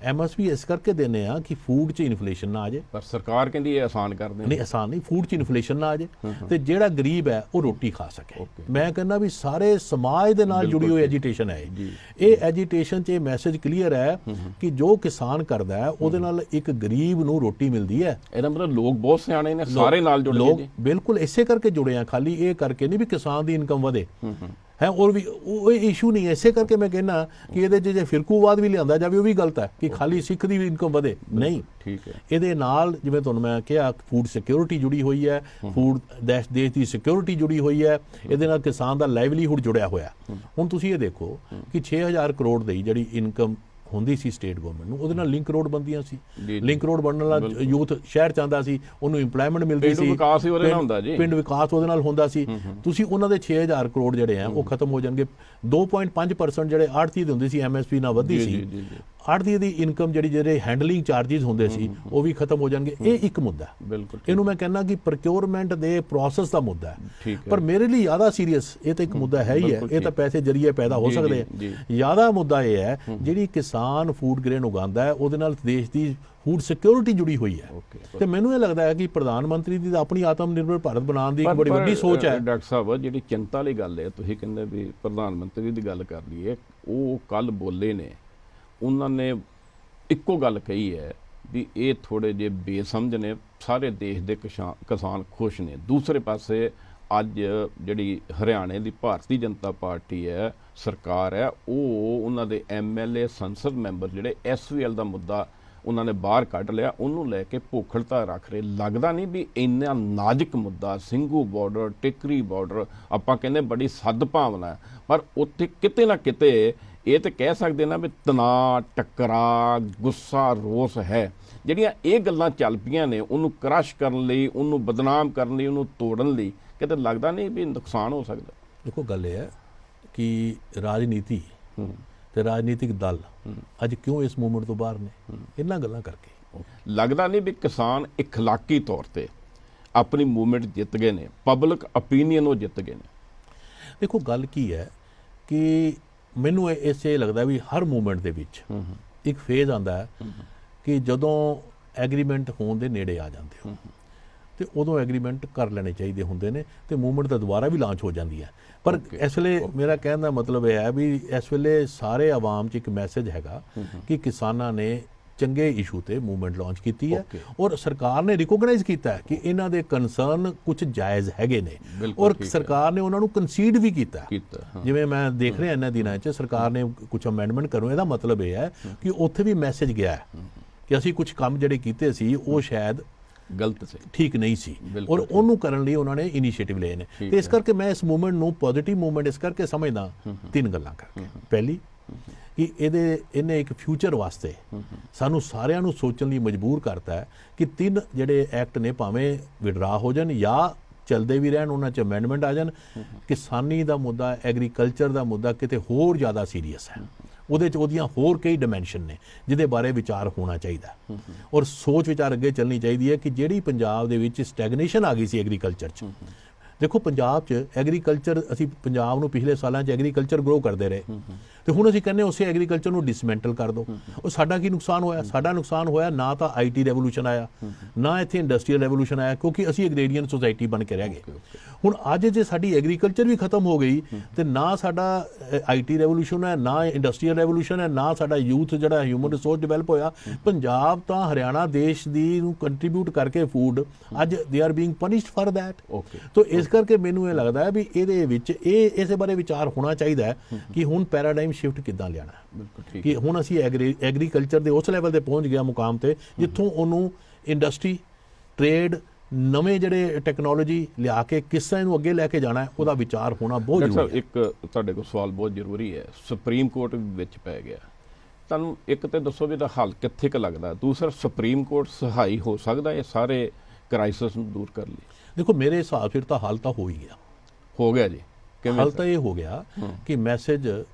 MSP ਇਸ ਕਰਕੇ ਦਿੰਦੇ ਆ ਕਿ ਫੂਡ 'ਚ ਇਨਫਲੇਸ਼ਨ ਨਾ ਆ ਜਾਏ। ਪਰ ਸਰਕਾਰ ਕਹਿੰਦੀ ਇਹ ਆਸਾਨ ਕਰ ਦੇ, ਨਹੀਂ ਆਸਾਨ ਨਹੀਂ, ਫੂਡ 'ਚ ਇਨਫਲੇਸ਼ਨ ਨਾ ਆ ਜਾਏ ਤੇ ਜਿਹੜਾ ਗਰੀਬ ਹੈ ਉਹ ਰੋਟੀ ਖਾ ਸਕੇ। ਮੈਂ ਕਹਿੰਦਾ ਵੀ ਸਾਰੇ ਸਮਾਜ ਦੇ ਨਾਲ ਜੁੜੀ ਹੋਈ ਐਜੀਟੇਸ਼ਨ ਹੈ ਇਹ ਐਜੀਟੇਸ਼ਨ 'ਚ ਇਹ ਮੈਸੇਜ ਕਲੀਅਰ ਹੈ ਕਿ ਜੋ ਕਿਸਾਨ ਕਰਦਾ ਹੈ ਉਹਦੇ ਨਾਲ ਇੱਕ ਗਰੀਬ ਨੂੰ ਰੋਟੀ ਮਿਲਦੀ ਹੈ। ਇਹਦਾ ਮਤਲਬ ਲੋਕ ਬਹੁਤ ਸਿਆਣੇ ਨੇ, ਸਾਰੇ ਨਾਲ ਜੁੜ ਗਏ ਜੀ। ਬਿਲਕੁਲ ਇਸੇ ਕਰਕੇ ਜੁੜੇ ਆ, ਖਾਲੀ ਇਹ ਕਰਕੇ ਨਹੀਂ ਵੀ ਕਿਸਾਨ ਦੀ ਇਨਕਮ ਵਧੇ ਹੈ, ਔਰ ਵੀ ਉਹ ਇਸ਼ੂ ਨਹੀਂ ਹੈ। ਇਸੇ ਕਰਕੇ ਮੈਂ ਕਹਿੰਦਾ ਕਿ ਇਹਦੇ 'ਚ ਜੇ ਫਿਰਕੂਵਾਦ ਵੀ ਲਿਆਂਦਾ ਜਾਵੇ ਉਹ ਵੀ ਗਲਤ ਹੈ ਕਿ ਖਾਲੀ ਸਿੱਖ ਦੀ ਵੀ ਇਨਕਮ ਵਧੇ, ਨਹੀਂ। ਠੀਕ ਹੈ, ਇਹਦੇ ਨਾਲ ਜਿਵੇਂ ਤੁਹਾਨੂੰ ਮੈਂ ਕਿਹਾ ਫੂਡ ਸਿਕਿਉਰਿਟੀ ਜੁੜੀ ਹੋਈ ਹੈ, ਫੂਡ ਦੇਸ਼ ਦੀ ਸਿਕਿਉਰਿਟੀ ਜੁੜੀ ਹੋਈ ਹੈ, ਇਹਦੇ ਨਾਲ ਕਿਸਾਨ ਦਾ ਲਾਈਵਲੀਹੁੱਡ ਜੁੜਿਆ ਹੋਇਆ। ਹੁਣ ਤੁਸੀਂ ਇਹ ਦੇਖੋ ਕਿ 6,000 ਕਰੋੜ ਦੀ ਜਿਹੜੀ ਇਨਕਮ ਹੁੰਦੀ ਸੀ ਸਟੇਟ ਗਵਰਨਮੈਂਟ ਨੂੰ, ਉਹਦੇ ਨਾਲ ਲਿੰਕ ਰੋਡ ਬਣਦੀਆਂ ਸੀ। ਲਿੰਕ ਰੋਡ ਬਣਨ ਨਾਲ ਯੂਥ ਸ਼ਹਿਰ ਚ ਆਉਂਦਾ ਸੀ, ਉਹਨੂੰ ਇੰਪਲੋਇਮੈਂਟ ਮਿਲਦੀ ਸੀ, ਪਿੰਡ ਵਿਕਾਸ ਉਹਦੇ ਨਾਲ ਹੁੰਦਾ ਸੀ। ਤੁਸੀਂ ਉਹਨਾਂ ਦੇ 6,000 ਕਰੋੜ ਜਿਹੜੇ ਆ ਉਹ ਖਤਮ ਹੋ ਜਾਣਗੇ। 2.5% ਜਿਹੜੇ ਆੜਤੀ ਦੇ ਹੁੰਦੇ ਸੀ MSP ਨਾਲ ਵਧਦੀ ਸੀ, ਆੜਤੀ ਦੀ ਇਨਕਮ ਜਿਹੜੇ ਹੈਂਡਲਿੰਗ ਚਾਰजेस ਹੁੰਦੇ ਸੀ ਉਹ ਵੀ ਖਤਮ ਹੋ ਜਾਣਗੇ। ਇਹ ਇੱਕ ਮੁੱਦਾ ਬਿਲਕੁਲ, ਇਹਨੂੰ ਮੈਂ ਕਹਿੰਦਾ ਕਿ ਪ੍ਰੋਕਿਉਰਮੈਂਟ ਦੇ ਪ੍ਰੋਸੈਸ ਦਾ ਮੁੱਦਾ ਹੈ। ਪਰ ਮੇਰੇ ਲਈ ਜ਼ਿਆਦਾ ਸੀਰੀਅਸ ਇਹ ਤਾਂ ਇੱਕ ਮੁੱਦਾ ਹੈ ਹੀ ਹੈ, ਇਹ ਤਾਂ ਪੈਸੇ ਜਰੀਏ ਪੈਦਾ ਹੋ ਸਕਦੇ ਆ। ਜ਼ਿਆਦਾ ਮੁੱਦਾ ਇਹ ਹੈ ਜਿਹੜੀ ਕਿਸਾਨ ਫੂਡ ਗ੍ਰੇਨ ਉਗਾਉਂਦਾ ਹੈ ਉਹਦੇ ਨਾਲ ਦੇਸ਼ ਦੀ ਫੂਡ ਸਿਕਿਉਰਿਟੀ ਜੁੜੀ ਹੋਈ ਹੈ। ਤੇ ਮੈਨੂੰ ਇਹ ਲੱਗਦਾ ਹੈ ਕਿ ਪ੍ਰਧਾਨ ਮੰਤਰੀ ਦੀ ਆਪਣੀ ਆਤਮ ਨਿਰਭਰ ਭਾਰਤ ਬਣਾਉਣ ਦੀ ਇੱਕ ਬੜੀ ਵੱਡੀ ਸੋਚ ਹੈ। ਡਾਕਟਰ ਸਾਹਿਬ ਜਿਹੜੀ ਚਿੰਤਾ ਵਾਲੀ ਗੱਲ ਹੈ, ਤੁਸੀਂ ਕਹਿੰਦੇ ਵੀ ਪ੍ਰਧਾਨ ਮੰਤਰੀ ਦੀ ਗੱਲ ਕਰ ਲਈਏ, ਉਹ ਕੱਲ ਬੋਲੇ ਨੇ, ਉਹਨਾਂ ਨੇ ਇੱਕੋ ਗੱਲ ਕਹੀ ਹੈ ਵੀ ਇਹ ਥੋੜੇ ਜਿਹੇ ਬੇਸਮਝ ਨੇ, ਸਾਰੇ ਦੇਸ਼ ਦੇ ਕਿਸਾਨ ਖੁਸ਼ ਨੇ। ਦੂਸਰੇ ਪਾਸੇ ਅੱਜ ਜਿਹੜੀ ਹਰਿਆਣੇ ਦੀ ਭਾਰਤੀ ਜਨਤਾ ਪਾਰਟੀ ਹੈ, ਸਰਕਾਰ ਹੈ, ਉਹ ਉਹਨਾਂ ਦੇ MLA ਸੰਸਦ ਮੈਂਬਰ ਜਿਹੜੇ SVL ਦਾ ਮੁੱਦਾ ਉਹਨਾਂ ਨੇ ਬਾਹਰ ਕੱਢ ਲਿਆ, ਉਹਨੂੰ ਲੈ ਕੇ ਭੁੱਖ ਹੜਤਾਲ ਰੱਖ ਰਹੇ। ਲੱਗਦਾ ਨਹੀਂ ਵੀ ਇੰਨਾ ਨਾਜ਼ੁਕ ਮੁੱਦਾ ਸਿੰਘੂ ਬਾਰਡਰ, ਟਿਕਰੀ ਬਾਰਡਰ, ਆਪਾਂ ਕਹਿੰਦੇ ਬੜੀ ਸਦ ਭਾਵਨਾ ਹੈ, ਪਰ ਉੱਥੇ ਕਿਤੇ ਨਾ ਕਿਤੇ ਇਹ ਤਾਂ ਕਹਿ ਸਕਦੇ ਨਾ ਵੀ ਤਣਾਅ, ਟਕਰਾਅ, ਗੁੱਸਾ, ਰੋਸ ਹੈ। ਜਿਹੜੀਆਂ ਇਹ ਗੱਲਾਂ ਚੱਲ ਪਈਆਂ ਨੇ ਉਹਨੂੰ ਕ੍ਰਸ਼ ਕਰਨ ਲਈ, ਉਹਨੂੰ ਬਦਨਾਮ ਕਰਨ ਲਈ, ਉਹਨੂੰ ਤੋੜਨ ਲਈ, ਕਿਤੇ ਲੱਗਦਾ ਨਹੀਂ ਵੀ ਨੁਕਸਾਨ ਹੋ ਸਕਦਾ? ਦੇਖੋ ਗੱਲ ਇਹ ਹੈ ਕਿ ਰਾਜਨੀਤੀ ਤੇ ਰਾਜਨੀਤਿਕ ਦਲ ਅੱਜ ਕਿਉਂ ਇਸ ਮੂਵਮੈਂਟ ਤੋਂ ਬਾਹਰ ਨੇ? ਇਹਨਾਂ ਗੱਲਾਂ ਕਰਕੇ। ਲੱਗਦਾ ਨਹੀਂ ਵੀ ਕਿਸਾਨ ਇਖਲਾਕੀ ਤੌਰ ਤੇ ਆਪਣੀ ਮੂਵਮੈਂਟ ਜਿੱਤ ਗਏ ਨੇ, ਪਬਲਿਕ ਓਪੀਨੀਅਨ ਉਹ ਜਿੱਤ ਗਏ ਨੇ? ਦੇਖੋ ਗੱਲ ਕੀ ਹੈ ਕਿ ਮੈਨੂੰ ਇਸੇ ਲੱਗਦਾ ਵੀ ਹਰ ਮੂਵਮੈਂਟ ਦੇ ਵਿੱਚ ਇੱਕ ਫੇਜ਼ ਆਉਂਦਾ ਹੈ ਕਿ ਜਦੋਂ ਐਗਰੀਮੈਂਟ ਹੋਣ ਦੇ ਨੇੜੇ ਆ ਜਾਂਦੇ ਹੋ ਤੇ ਉਦੋਂ ਐਗਰੀਮੈਂਟ ਕਰ ਲੈਣੇ ਚਾਹੀਦੇ ਹੁੰਦੇ ਨੇ ਤੇ ਮੂਵਮੈਂਟ ਤਾਂ ਦੁਬਾਰਾ ਵੀ ਲਾਂਚ ਹੋ ਜਾਂਦੀ ਹੈ। ਪਰ ਇਸ ਵੇਲੇ ਮੇਰਾ ਕਹਿਣ ਦਾ ਮਤਲਬ ਇਹ ਹੈ ਵੀ ਇਸ ਵੇਲੇ ਸਾਰੇ ਆਵਾਮ 'ਚ ਇੱਕ ਮੈਸੇਜ ਹੈਗਾ ਕਿ ਕਿਸਾਨਾਂ ਨੇ ਚੰਗੇ ਇਸ਼ੂ ਤੇ ਮੂਵਮੈਂਟ ਲਾਂਚ ਕੀਤੀ ਹੈ Okay. ਔਰ ਸਰਕਾਰ ਨੇ ਰਿਕੋਗਨਾਈਜ਼ ਕੀਤਾ ਹੈ ਕਿ ਇਹਨਾਂ ਦੇ ਕਨਸਰਨ ਕੁਝ ਜਾਇਜ਼ ਹੈਗੇ ਨੇ ਬਿਲਕੁਲ ਔਰ ਠੀਕ ਹੈ। ਸਰਕਾਰ ਨੇ ਉਹਨਾਂ ਨੂੰ ਕੰਸੀਡ ਵੀ ਕੀਤਾ ਹੈ। ਕੀਤਾ, ਹਾਂ। ਜਿਵੇਂ ਮੈਂ ਦੇਖ ਰਿਹਾ ਇਹਨਾਂ ਦਿਨਾਂ 'ਚ ਸਰਕਾਰ ਨੇ ਕੁਝ ਅਮੈਂਡਮੈਂਟ ਕਰੋ, ਇਹਦਾ ਮਤਲਬ ਇਹ ਹੈ ਕਿ ਉੱਥੇ ਵੀ ਮੈਸੇਜ ਗਿਆ ਹੈ ਕਿ ਅਸੀਂ ਕੁਝ ਕੰਮ ਜਿਹੜੇ ਕੀਤੇ ਸੀ ਉਹ ਸ਼ਾਇਦ ਗਲਤ ਸੀ। ਠੀਕ ਨਹੀਂ ਸੀ ਬਿਲਕੁਲ ਔਰ ਉਹਨੂੰ ਕਰਨ ਲਈ ਉਹਨਾਂ ਨੇ ਇਨੀਸ਼ੀਏਟਿਵ ਲਏ ਨੇ। ਤੇ ਇਸ ਕਰਕੇ ਮੈਂ ਇਸ ਮੂਵਮੈਂਟ ਨੂੰ ਪੋਜ਼ਿਟਿਵ ਮੂਵਮੈਂਟ ਇਸ ਕਰਕੇ ਸਮਝਦਾ ਤਿੰਨ ਗੱਲਾਂ ਕਰਕੇ। ਪਹਿਲੀ ਕਿ ਇਹਨੇ ਇੱਕ ਫਿਊਚਰ ਵਾਸਤੇ ਸਾਨੂੰ ਸਾਰਿਆਂ ਨੂੰ ਸੋਚਣ ਲਈ ਮਜਬੂਰ ਕਰਤਾ ਹੈ ਕਿ ਤਿੰਨ ਜਿਹੜੇ ਐਕਟ ਨੇ ਭਾਵੇਂ ਵਿਡਰਾ ਹੋ ਜਾਣ ਜਾਂ ਚੱਲਦੇ ਵੀ ਰਹਿਣ, ਉਹਨਾਂ 'ਚ ਅਮੈਂਡਮੈਂਟ ਆ ਜਾਣ। ਕਿਸਾਨੀ ਦਾ ਮੁੱਦਾ, ਐਗਰੀਕਲਚਰ ਦਾ ਮੁੱਦਾ ਕਿਤੇ ਹੋਰ ਜ਼ਿਆਦਾ ਸੀਰੀਅਸ ਹੈ। ਉਹਦੇ 'ਚ ਉਹਦੀਆਂ ਹੋਰ ਕਈ ਡਾਇਮੈਂਸ਼ਨ ਨੇ ਜਿਹਦੇ ਬਾਰੇ ਵਿਚਾਰ ਹੋਣਾ ਚਾਹੀਦਾ ਔਰ ਸੋਚ ਵਿਚਾਰ ਅੱਗੇ ਚੱਲਣੀ ਚਾਹੀਦੀ ਹੈ ਕਿ ਜਿਹੜੀ ਪੰਜਾਬ ਦੇ ਵਿੱਚ ਸਟੈਗਨੇਸ਼ਨ ਆ ਗਈ ਸੀ ਐਗਰੀਕਲਚਰ 'ਚ। ਦੇਖੋ ਪੰਜਾਬ 'ਚ ਐਗਰੀਕਲਚਰ, ਅਸੀਂ ਪੰਜਾਬ ਨੂੰ ਪਿਛਲੇ ਸਾਲਾਂ 'ਚ ਐਗਰੀਕਲਚਰ ਗਰੋ ਕਰਦੇ ਰਹੇ ਤੇ ਹੁਣ ਅਸੀਂ ਕਹਿੰਦੇ ਉਸੇ ਐਗਰੀਕਲਚਰ ਨੂੰ ਡਿਸਮੈਂਟਲ ਕਰ ਦਿਓ। ਉਹ ਸਾਡਾ ਕੀ ਨੁਕਸਾਨ ਹੋਇਆ? ਸਾਡਾ ਨੁਕਸਾਨ ਹੋਇਆ ਨਾ ਤਾਂ ਆਈਟੀ ਰੈਵੋਲੂਸ਼ਨ ਆਇਆ, ਨਾ ਇੱਥੇ ਇੰਡਸਟਰੀਅਲ ਰੈਵੋਲੂਸ਼ਨ ਆਇਆ, ਕਿਉਂਕਿ ਅਸੀਂ ਐਗਰੇਰੀਅਨ ਸੁਸਾਇਟੀ ਬਣ ਕੇ ਰਹਿ ਗਏ। ਹੁਣ ਅੱਜ ਜੇ ਸਾਡੀ ਐਗਰੀਕਲਚਰ ਵੀ ਖਤਮ ਹੋ ਗਈ ਤੇ ਨਾ ਸਾਡਾ ਆਈਟੀ ਰੈਵੋਲੂਸ਼ਨ ਹੈ, ਨਾ ਇੰਡਸਟਰੀਅਲ ਰੈਵੋਲੂਸ਼ਨ ਹੈ, ਨਾ ਸਾਡਾ ਯੂਥ ਜਿਹੜਾ ਹਿਊਮਨ ਰਿਸੋਰਸ ਡਿਵੈਲਪ ਹੋਇਆ। ਪੰਜਾਬ ਤਾਂ ਹਰਿਆਣਾ ਦੇਸ਼ ਦੀ ਨੂੰ ਕੰਟਰੀਬਿਊਟ ਕਰਕੇ ਫੂਡ, ਅੱਜ ਦੇ are being punished for that. ਤੋ ਇਸ ਕਰਕੇ ਮੈਨੂੰ ਇਹ ਲੱਗਦਾ ਹੈ ਵੀ ਇਹਦੇ ਵਿੱਚ ਇਸੇ ਬਾਰੇ ਵਿਚਾਰ ਹੋਣਾ ਚਾਹੀਦਾ ਹੈ ਕਿ ਹੁਣ ਪੈਰਾਡਾਈਮ ਸ਼ਿਫਟ ਕਿੱਦਾਂ ਲਿਆਣਾ ਹੈ। ਬਿਲਕੁਲ ਠੀਕ। ਕਿ ਹੁਣ ਅਸੀਂ ਐਗਰੀਕਲਚਰ ਦੇ ਉਸ ਲੈਵਲ ਤੇ ਪਹੁੰਚ ਗਿਆ ਮੁਕਾਮ ਤੇ ਜਿੱਥੋਂ ਉਹਨੂੰ ਇੰਡਸਟਰੀ, ਟ੍ਰੇਡ, ਨਵੇਂ ਜਿਹੜੇ ਟੈਕਨੋਲੋਜੀ ਲਿਆ ਕੇ ਕਿਸ ਤਰ੍ਹਾਂ ਇਹਨੂੰ ਅੱਗੇ ਲੈ ਕੇ ਜਾਣਾ ਹੈ, ਉਹਦਾ ਵਿਚਾਰ ਹੋਣਾ ਬਹੁਤ ਡਾਕਟਰ ਸਾਹਿਬ, ਜ਼ਰੂਰੀ ਹੈ। ਇੱਕ ਤੁਹਾਡੇ ਕੋਲ ਸਵਾਲ ਬਹੁਤ ਜ਼ਰੂਰੀ ਹੈ। ਸੁਪਰੀਮ ਕੋਰਟ ਵਿੱਚ ਪੈ ਗਿਆ, ਤੁਹਾਨੂੰ ਇੱਕ ਤੇ ਦੱਸੋ ਵੀ ਇਹਦਾ ਹੱਲ ਕਿੱਥੇ ਕੁ ਲੱਗਦਾ? ਦੂਸਰਾ, ਸੁਪਰੀਮ ਕੋਰਟ ਸਹਾਈ ਹੋ ਸਕਦਾ ਇਹ ਸਾਰੇ ਕ੍ਰਾਈਸਿਸ ਨੂੰ ਦੂਰ ਕਰਨ ਲਈ? ਦੇਖੋ ਮੇਰੇ ਹਿਸਾਬ ਫਿਰ ਤਾਂ ਹੱਲ ਤਾਂ ਹੋ ਹੀ ਗਿਆ। ਹੋ ਗਿਆ ਜੀ? ਕਿਵੇਂ ਹੱਲ ਤਾਂ ਇਹ ਹੋ ਗਿਆ ਕਿ ਮੈਸੇਜ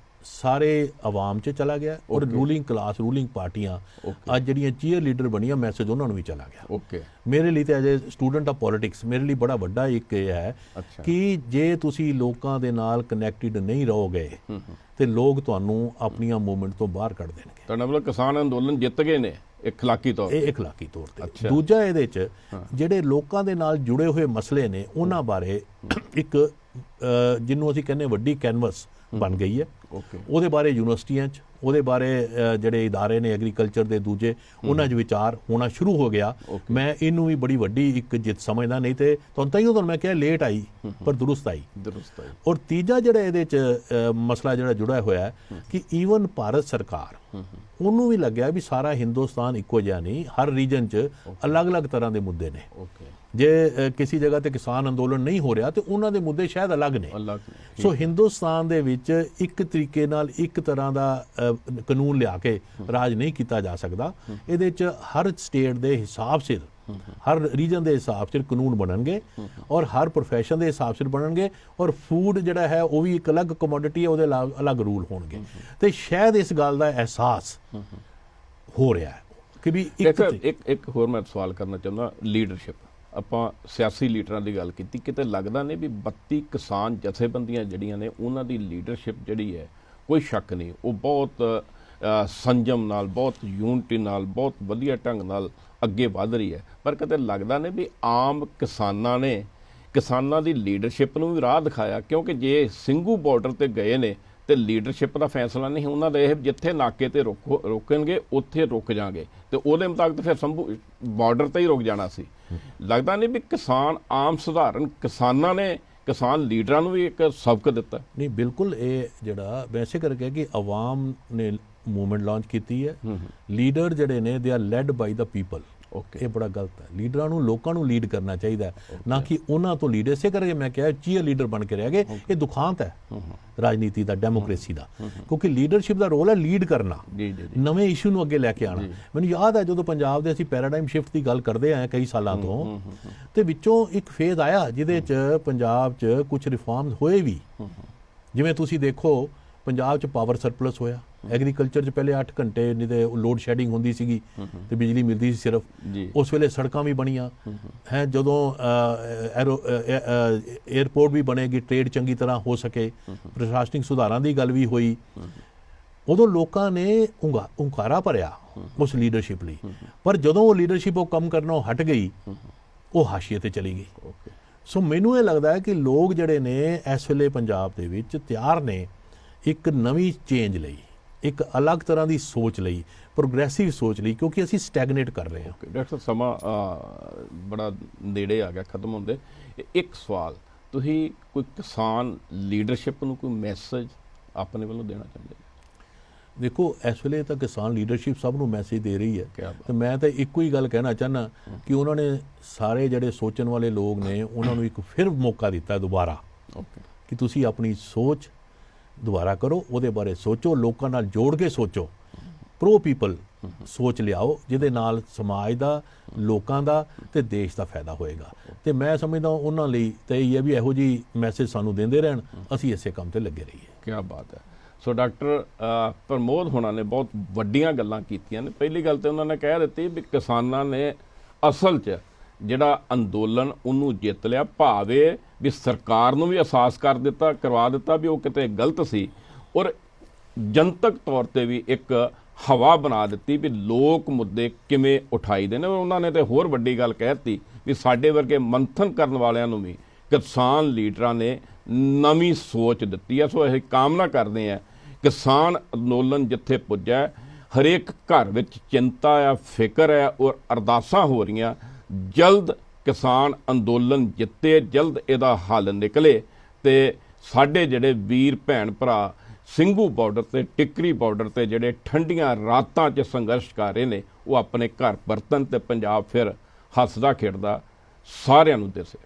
ਸਾਰੇ ਆਵਾਮ 'ਚ ਚਲਾ ਗਿਆ ਔਰ ਰੂਲਿੰਗ ਕਲਾਸ, ਰੂਲਿੰਗ ਪਾਰਟੀਆਂ ਅੱਜ ਜਿਹੜੀਆਂ ਚੀਅਰ ਲੀਡਰ ਬਣੀਆਂ, ਮੈਸੇਜ ਉਹਨਾਂ ਨੂੰ ਵੀ ਚਲਾ ਗਿਆ। ਓਕੇ। ਮੇਰੇ ਲਈ ਤਾਂ as a student of politics ਮੇਰੇ ਲਈ ਬੜਾ ਵੱਡਾ ਇੱਕ ਇਹ ਹੈ ਕਿ ਜੇ ਤੁਸੀਂ ਲੋਕਾਂ ਦੇ ਨਾਲ ਕਨੈਕਟਡ ਨਹੀਂ ਰਹੋਗੇ ਤੇ ਲੋਕ ਤੁਹਾਨੂੰ ਆਪਣੀਆਂ ਮੂਵਮੈਂਟ ਤੋਂ ਬਾਹਰ ਕੱਢ ਦੇਣਗੇ। ਤੁਹਾਡਾ ਮਤਲਬ ਕਿਸਾਨ ਅੰਦੋਲਨ ਜਿੱਤ ਗਏ ਨੇ ਇਖਲਾਕੀ ਤੌਰ ਤੇ? ਇਹ ਇਖਲਾਕੀ ਤੌਰ ਤੇ। ਦੂਜਾ, ਇਹਦੇ 'ਚ ਜਿਹੜੇ ਲੋਕਾਂ ਦੇ ਨਾਲ ਜੁੜੇ ਹੋਏ ਮਸਲੇ ਨੇ ਉਹਨਾਂ ਬਾਰੇ ਇੱਕ ਜਿਹਨੂੰ ਅਸੀਂ ਕਹਿੰਦੇ ਵੱਡੀ ਕੈਨਵਸ ਬਣ ਗਈ ਹੈ। ਉਹਦੇ ਬਾਰੇ ਯੂਨੀਵਰਸਿਟੀਆਂ 'ਚ, ਉਹਦੇ ਬਾਰੇ ਜਿਹੜੇ ਇਦਾਰੇ ਨੇ ਐਗਰੀਕਲਚਰ ਦੇ ਦੂਜੇ, ਉਹਨਾਂ 'ਚ ਵਿਚਾਰ ਹੋਣਾ ਸ਼ੁਰੂ ਹੋ ਗਿਆ। ਮੈਂ ਇਹਨੂੰ ਵੀ ਬੜੀ ਵੱਡੀ ਇੱਕ ਜਿੱਤ ਸਮਝਦਾ। ਨਹੀਂ ਤੇ ਤੁਹਾਨੂੰ ਮੈਂ ਕਿਹਾ ਲੇਟ ਆਈ ਪਰ ਦੁਰਸਤ ਆਈ। ਔਰ ਤੀਜਾ ਜਿਹੜਾ ਇਹਦੇ 'ਚ ਮਸਲਾ ਜਿਹੜਾ ਜੁੜਿਆ ਹੋਇਆ ਹੈ ਕਿ ਈਵਨ ਭਾਰਤ ਸਰਕਾਰ ਉਹਨੂੰ ਵੀ ਲੱਗਿਆ ਵੀ ਸਾਰਾ ਹਿੰਦੁਸਤਾਨ ਇੱਕੋ ਜਿਹਾ ਨਹੀਂ, ਹਰ ਰੀਜਨ 'ਚ ਅਲੱਗ-ਅਲੱਗ ਤਰ੍ਹਾਂ ਦੇ ਮੁੱਦੇ ਨੇ। ਜੇ ਕਿਸੇ ਜਗ੍ਹਾ ਤੇ ਕਿਸਾਨ ਅੰਦੋਲਨ ਨਹੀਂ ਹੋ ਰਿਹਾ ਤੇ ਉਹਨਾਂ ਦੇ ਮੁੱਦੇ ਸ਼ਾਇਦ ਅਲੱਗ ਨੇ। ਸੋ ਹਿੰਦੁਸਤਾਨ ਦੇ ਵਿੱਚ ਇੱਕ ਤਰੀਕੇ ਨਾਲ ਇੱਕ ਤਰ੍ਹਾਂ ਦਾ ਕਾਨੂੰਨ ਲਿਆ ਕੇ ਰਾਜ ਨਹੀਂ ਕੀਤਾ ਜਾ ਸਕਦਾ। ਇਹਦੇ 'ਚ ਹਰ ਸਟੇਟ ਦੇ ਹਿਸਾਬ ਸਿਰ, ਹਰ ਰੀਜਨ ਦੇ ਹਿਸਾਬ ਸਿਰ ਕਾਨੂੰਨ ਬਣਨਗੇ ਔਰ ਹਰ ਪ੍ਰੋਫੈਸ਼ਨ ਦੇ ਹਿਸਾਬ ਸਿਰ ਬਣਨਗੇ ਔਰ ਫੂਡ ਜਿਹੜਾ ਹੈ ਉਹ ਵੀ ਇੱਕ ਅਲੱਗ ਕਮੋਡਿਟੀ ਹੈ, ਉਹਦੇ ਅਲੱਗ ਰੂਲ ਹੋਣਗੇ। ਤੇ ਸ਼ਾਇਦ ਇਸ ਗੱਲ ਦਾ ਅਹਿਸਾਸ ਹੋ ਰਿਹਾ ਹੈ ਕਿ ਵੀ ਇੱਕ ਹੋਰ ਮੈਂ ਸਵਾਲ ਕਰਨਾ ਚਾਹੁੰਦਾ। ਲੀਡਰਸ਼ਿਪ, ਆਪਾਂ ਸਿਆਸੀ ਲੀਡਰਾਂ ਦੀ ਗੱਲ ਕੀਤੀ, ਕਿਤੇ ਲੱਗਦਾ ਨਹੀਂ ਵੀ 32 ਕਿਸਾਨ ਜਥੇਬੰਦੀਆਂ ਜਿਹੜੀਆਂ ਨੇ ਉਹਨਾਂ ਦੀ ਲੀਡਰਸ਼ਿਪ ਜਿਹੜੀ ਹੈ, ਕੋਈ ਸ਼ੱਕ ਨਹੀਂ ਉਹ ਬਹੁਤ ਸੰਜਮ ਨਾਲ, ਬਹੁਤ ਯੂਨਿਟੀ ਨਾਲ, ਬਹੁਤ ਵਧੀਆ ਢੰਗ ਨਾਲ ਅੱਗੇ ਵਧ ਰਹੀ ਹੈ। ਪਰ ਕਿਤੇ ਲੱਗਦਾ ਨਹੀਂ ਵੀ ਆਮ ਕਿਸਾਨਾਂ ਨੇ ਕਿਸਾਨਾਂ ਦੀ ਲੀਡਰਸ਼ਿਪ ਨੂੰ ਵੀ ਰਾਹ ਦਿਖਾਇਆ? ਕਿਉਂਕਿ ਜੇ ਸਿੰਘੂ ਬਾਰਡਰ ਤੇ ਗਏ ਨੇ ਤੇ ਲੀਡਰਸ਼ਿਪ ਦਾ ਫੈਸਲਾ ਨਹੀਂ ਉਹਨਾਂ ਦਾ ਇਹ ਜਿੱਥੇ ਨਾਕੇ ਤੇ ਰੋਕਣਗੇ ਉੱਥੇ ਰੁਕ ਜਾਣਗੇ ਤੇ ਉਹਦੇ ਮੁਤਾਬਕ ਫਿਰ ਸੰਭੂ ਬਾਰਡਰ ਤੇ ਹੀ ਰੁਕ ਜਾਣਾ ਸੀ। ਲੱਗਦਾ ਨਹੀਂ ਵੀ ਕਿਸਾਨ, ਆਮ ਸਧਾਰਨ ਕਿਸਾਨਾਂ ਨੇ ਕਿਸਾਨ ਲੀਡਰਾਂ ਨੂੰ ਵੀ ਇੱਕ ਸਬਕ ਦਿੱਤਾ? ਨਹੀਂ, ਬਿਲਕੁਲ। ਇਹ ਜਿਹੜਾ ਵੈਸੇ ਕਰਕੇ ਕਿ ਆਵਾਮ ਨੇ ਮੂਵਮੈਂਟ ਲਾਂਚ ਕੀਤੀ ਹੈ, ਲੀਡਰ ਜਿਹੜੇ ਨੇ they are led by the people. ਇਹ ਬੜਾ ਗਲਤ ਹੈ। ਲੀਡਰਾਂ ਨੂੰ ਲੋਕਾਂ ਨੂੰ ਲੀਡ ਕਰਨਾ ਚਾਹੀਦਾ ਹੈ, ਨਾ ਕਿ ਉਹਨਾਂ ਤੋਂ ਲੀਡ। ਇਸੇ ਕਰਕੇ ਮੈਂ ਕਿਹਾ ਚੀਅਰ ਲੀਡਰ ਬਣ ਕੇ ਰਹਿ ਗਏ। ਇਹ ਦੁਖਾਂਤ ਹੈ ਰਾਜਨੀਤੀ ਦਾ, ਡੈਮੋਕ੍ਰੇਸੀ ਦਾ, ਕਿਉਂਕਿ ਲੀਡਰਸ਼ਿਪ ਦਾ ਰੋਲ ਹੈ ਲੀਡ ਕਰਨਾ, ਨਵੇਂ ਇਸ਼ੂ ਨੂੰ ਅੱਗੇ ਲੈ ਕੇ ਆਉਣਾ। ਮੈਨੂੰ ਯਾਦ ਹੈ ਜਦੋਂ ਪੰਜਾਬ ਦੇ ਅਸੀਂ ਪੈਰਾਡਾਈਮ ਸ਼ਿਫਟ ਦੀ ਗੱਲ ਕਰਦੇ ਆਏ ਕਈ ਸਾਲਾਂ ਤੋਂ, ਤੇ ਵਿੱਚੋਂ ਇੱਕ ਫੇਜ਼ ਆਇਆ ਜਿਹਦੇ 'ਚ ਪੰਜਾਬ 'ਚ ਕੁਝ ਰਿਫਾਰਮਸ ਹੋਏ ਵੀ। ਜਿਵੇਂ ਤੁਸੀਂ ਦੇਖੋ ਪੰਜਾਬ 'ਚ ਪਾਵਰ ਸਰਪਲਸ ਹੋਇਆ, ਐਗਰੀਕਲਚਰ 'ਚ ਪਹਿਲੇ 8 ਘੰਟੇ ਨਹੀਂ ਤੇ ਲੋਡ ਸ਼ੈਡਿੰਗ ਹੁੰਦੀ ਸੀਗੀ ਤੇ ਬਿਜਲੀ ਮਿਲਦੀ ਸੀ ਸਿਰਫ। ਉਸ ਵੇਲੇ ਸੜਕਾਂ ਵੀ ਬਣੀਆਂ ਹੈ, ਜਦੋਂ 에ਅਰਪੋਰਟ ਵੀ ਬਣੇਗੀ, ਟ੍ਰੇਡ ਚੰਗੀ ਤਰ੍ਹਾਂ ਹੋ ਸਕੇ, ਪ੍ਰਸ਼ਾਸਨਿਕ ਸੁਧਾਰਾਂ ਦੀ ਗੱਲ ਵੀ ਹੋਈ। ਉਦੋਂ ਲੋਕਾਂ ਨੇ ਹੁੰਗਾਰਾ ਭਰਿਆ ਉਸ ਲੀਡਰਸ਼ਿਪ ਲਈ। ਪਰ ਜਦੋਂ ਉਹ ਲੀਡਰਸ਼ਿਪ ਉਹ ਕੰਮ ਕਰਨੋਂ ਹਟ ਗਈ, ਉਹ ਹਾਸ਼ੀਏ ਤੇ ਚਲੀ ਗਈ। ਸੋ ਮੈਨੂੰ ਇਹ ਲੱਗਦਾ ਹੈ ਕਿ ਲੋਕ ਜਿਹੜੇ ਨੇ ਇਸ ਵੇਲੇ ਪੰਜਾਬ ਦੇ ਵਿੱਚ ਤਿਆਰ ਨੇ ਇੱਕ ਨਵੀਂ ਚੇਂਜ ਲਈ, ਇੱਕ ਅਲੱਗ ਤਰ੍ਹਾਂ ਦੀ ਸੋਚ ਲਈ। ਪ੍ਰੋਗਰੈਸਿਵ ਸੋਚ ਲਈ, ਕਿਉਂਕਿ ਅਸੀਂ ਸਟੈਗਨੇਟ ਕਰ ਰਹੇ ਹਾਂ। ਡਾਕਟਰ ਸਾਹਿਬ ਸਮਾਂ ਬੜਾ ਨੇੜੇ ਆ ਗਿਆ ਖਤਮ ਹੁੰਦੇ। ਇੱਕ ਸਵਾਲ, ਤੁਸੀਂ ਕੋਈ ਕਿਸਾਨ ਲੀਡਰਸ਼ਿਪ ਨੂੰ ਕੋਈ ਮੈਸੇਜ ਆਪਣੇ ਵੱਲੋਂ ਦੇਣਾ ਚਾਹੁੰਦੇ? ਦੇਖੋ, ਇਸ ਵੇਲੇ ਤਾਂ ਕਿਸਾਨ ਲੀਡਰਸ਼ਿਪ ਸਭ ਨੂੰ ਮੈਸੇਜ ਦੇ ਰਹੀ ਹੈ, ਕਿਆ ਬਾਤ। ਤੇ ਮੈਂ ਤਾਂ ਇੱਕੋ ਹੀ ਗੱਲ ਕਹਿਣਾ ਚਾਹੁੰਦਾ ਕਿ ਉਹਨਾਂ ਨੇ ਸਾਰੇ ਜਿਹੜੇ ਸੋਚਣ ਵਾਲੇ ਲੋਕ ਨੇ ਉਹਨਾਂ ਨੂੰ ਇੱਕ ਫਿਰ ਮੌਕਾ ਦਿੱਤਾ ਦੁਬਾਰਾ ਓਕੇ, ਕਿ ਤੁਸੀਂ ਆਪਣੀ ਸੋਚ ਦੁਬਾਰਾ ਕਰੋ, ਉਹਦੇ ਬਾਰੇ ਸੋਚੋ, ਲੋਕਾਂ ਨਾਲ ਜੋੜ ਕੇ ਸੋਚੋ, ਪ੍ਰੋ ਪੀਪਲ ਸੋਚ ਲਿਆਓ, ਜਿਹਦੇ ਨਾਲ ਸਮਾਜ ਦਾ, ਲੋਕਾਂ ਦਾ ਤੇ ਦੇਸ਼ ਦਾ ਫਾਇਦਾ ਹੋਏਗਾ। ਤੇ ਮੈਂ ਸਮਝਦਾ ਉਹਨਾਂ ਲਈ ਤਾਂ ਇਹ ਹੈ ਵੀ ਇਹੋ ਜਿਹੀ ਮੈਸੇਜ ਸਾਨੂੰ ਦਿੰਦੇ ਰਹਿਣ, ਅਸੀਂ ਇਸੇ ਕੰਮ ਤੇ ਲੱਗੇ ਰਹੀਏ। ਕਿਆ ਬਾਤ ਹੈ। ਸੋ ਡਾਕਟਰ ਪ੍ਰਮੋਦ ਹੋਣਾ ਨੇ ਬਹੁਤ ਵੱਡੀਆਂ ਗੱਲਾਂ ਕੀਤੀਆਂ ਨੇ। ਪਹਿਲੀ ਗੱਲ ਤੇ ਉਹਨਾਂ ਨੇ ਕਹਿ ਦਿੱਤੀ ਵੀ ਕਿਸਾਨਾਂ ਨੇ ਅਸਲ 'ਚ ਜਿਹੜਾ ਅੰਦੋਲਨ ਉਹਨੂੰ ਜਿੱਤ ਲਿਆ, ਭਾਵੇਂ ਵੀ ਸਰਕਾਰ ਨੂੰ ਵੀ ਅਹਿਸਾਸ ਕਰਵਾ ਦਿੱਤਾ ਵੀ ਉਹ ਕਿਤੇ ਗਲਤ ਸੀ, ਔਰ ਜਨਤਕ ਤੌਰ ਤੇ ਵੀ ਇੱਕ ਹਵਾ ਬਣਾ ਦਿੱਤੀ ਵੀ ਲੋਕ ਮੁੱਦੇ ਕਿਵੇਂ ਉਠਾਈਦੇ ਨੇ। ਉਹਨਾਂ ਨੇ ਤੇ ਹੋਰ ਵੱਡੀ ਗੱਲ ਕਹਿ ਦਿੱਤੀ ਵੀ ਸਾਡੇ ਵਰਗੇ ਮੰਥਨ ਕਰਨ ਵਾਲਿਆਂ ਨੂੰ ਵੀ ਕਿਸਾਨ ਲੀਡਰਾਂ ਨੇ ਨਵੀਂ ਸੋਚ ਦਿੱਤੀ ਹੈ। ਸੋ ਅਸੀਂ ਕਾਮਨਾ ਕਰਦੇ ਹਾਂ ਕਿਸਾਨ ਅੰਦੋਲਨ ਜਿੱਥੇ ਪੁੱਜਾ, ਹਰੇਕ ਘਰ ਵਿੱਚ ਚਿੰਤਾ ਆ, ਫਿਕਰ ਹੈ ਔਰ ਅਰਦਾਸਾਂ ਹੋ ਰਹੀਆਂ, ਜਲਦ ਕਿਸਾਨ ਅੰਦੋਲਨ ਜਿੱਤੇ, ਜਲਦ ਇਹਦਾ ਹੱਲ ਨਿਕਲੇ ਤੇ ਸਾਡੇ ਜਿਹੜੇ ਵੀਰ ਭੈਣ ਭਰਾ ਸਿੰਘੂ ਬਾਰਡਰ ਤੇ ਟਿੱਕਰੀ ਬਾਰਡਰ ਤੇ ਜਿਹੜੇ ਠੰਡੀਆਂ ਰਾਤਾਂ 'ਚ ਸੰਘਰਸ਼ ਕਰ ਰਹੇ ਨੇ ਉਹ ਆਪਣੇ ਘਰ ਪਰਤਣ ਤੇ ਪੰਜਾਬ ਫਿਰ ਹੱਸਦਾ ਖੇਡਦਾ ਸਾਰਿਆਂ ਨੂੰ ਦਿਸੇ।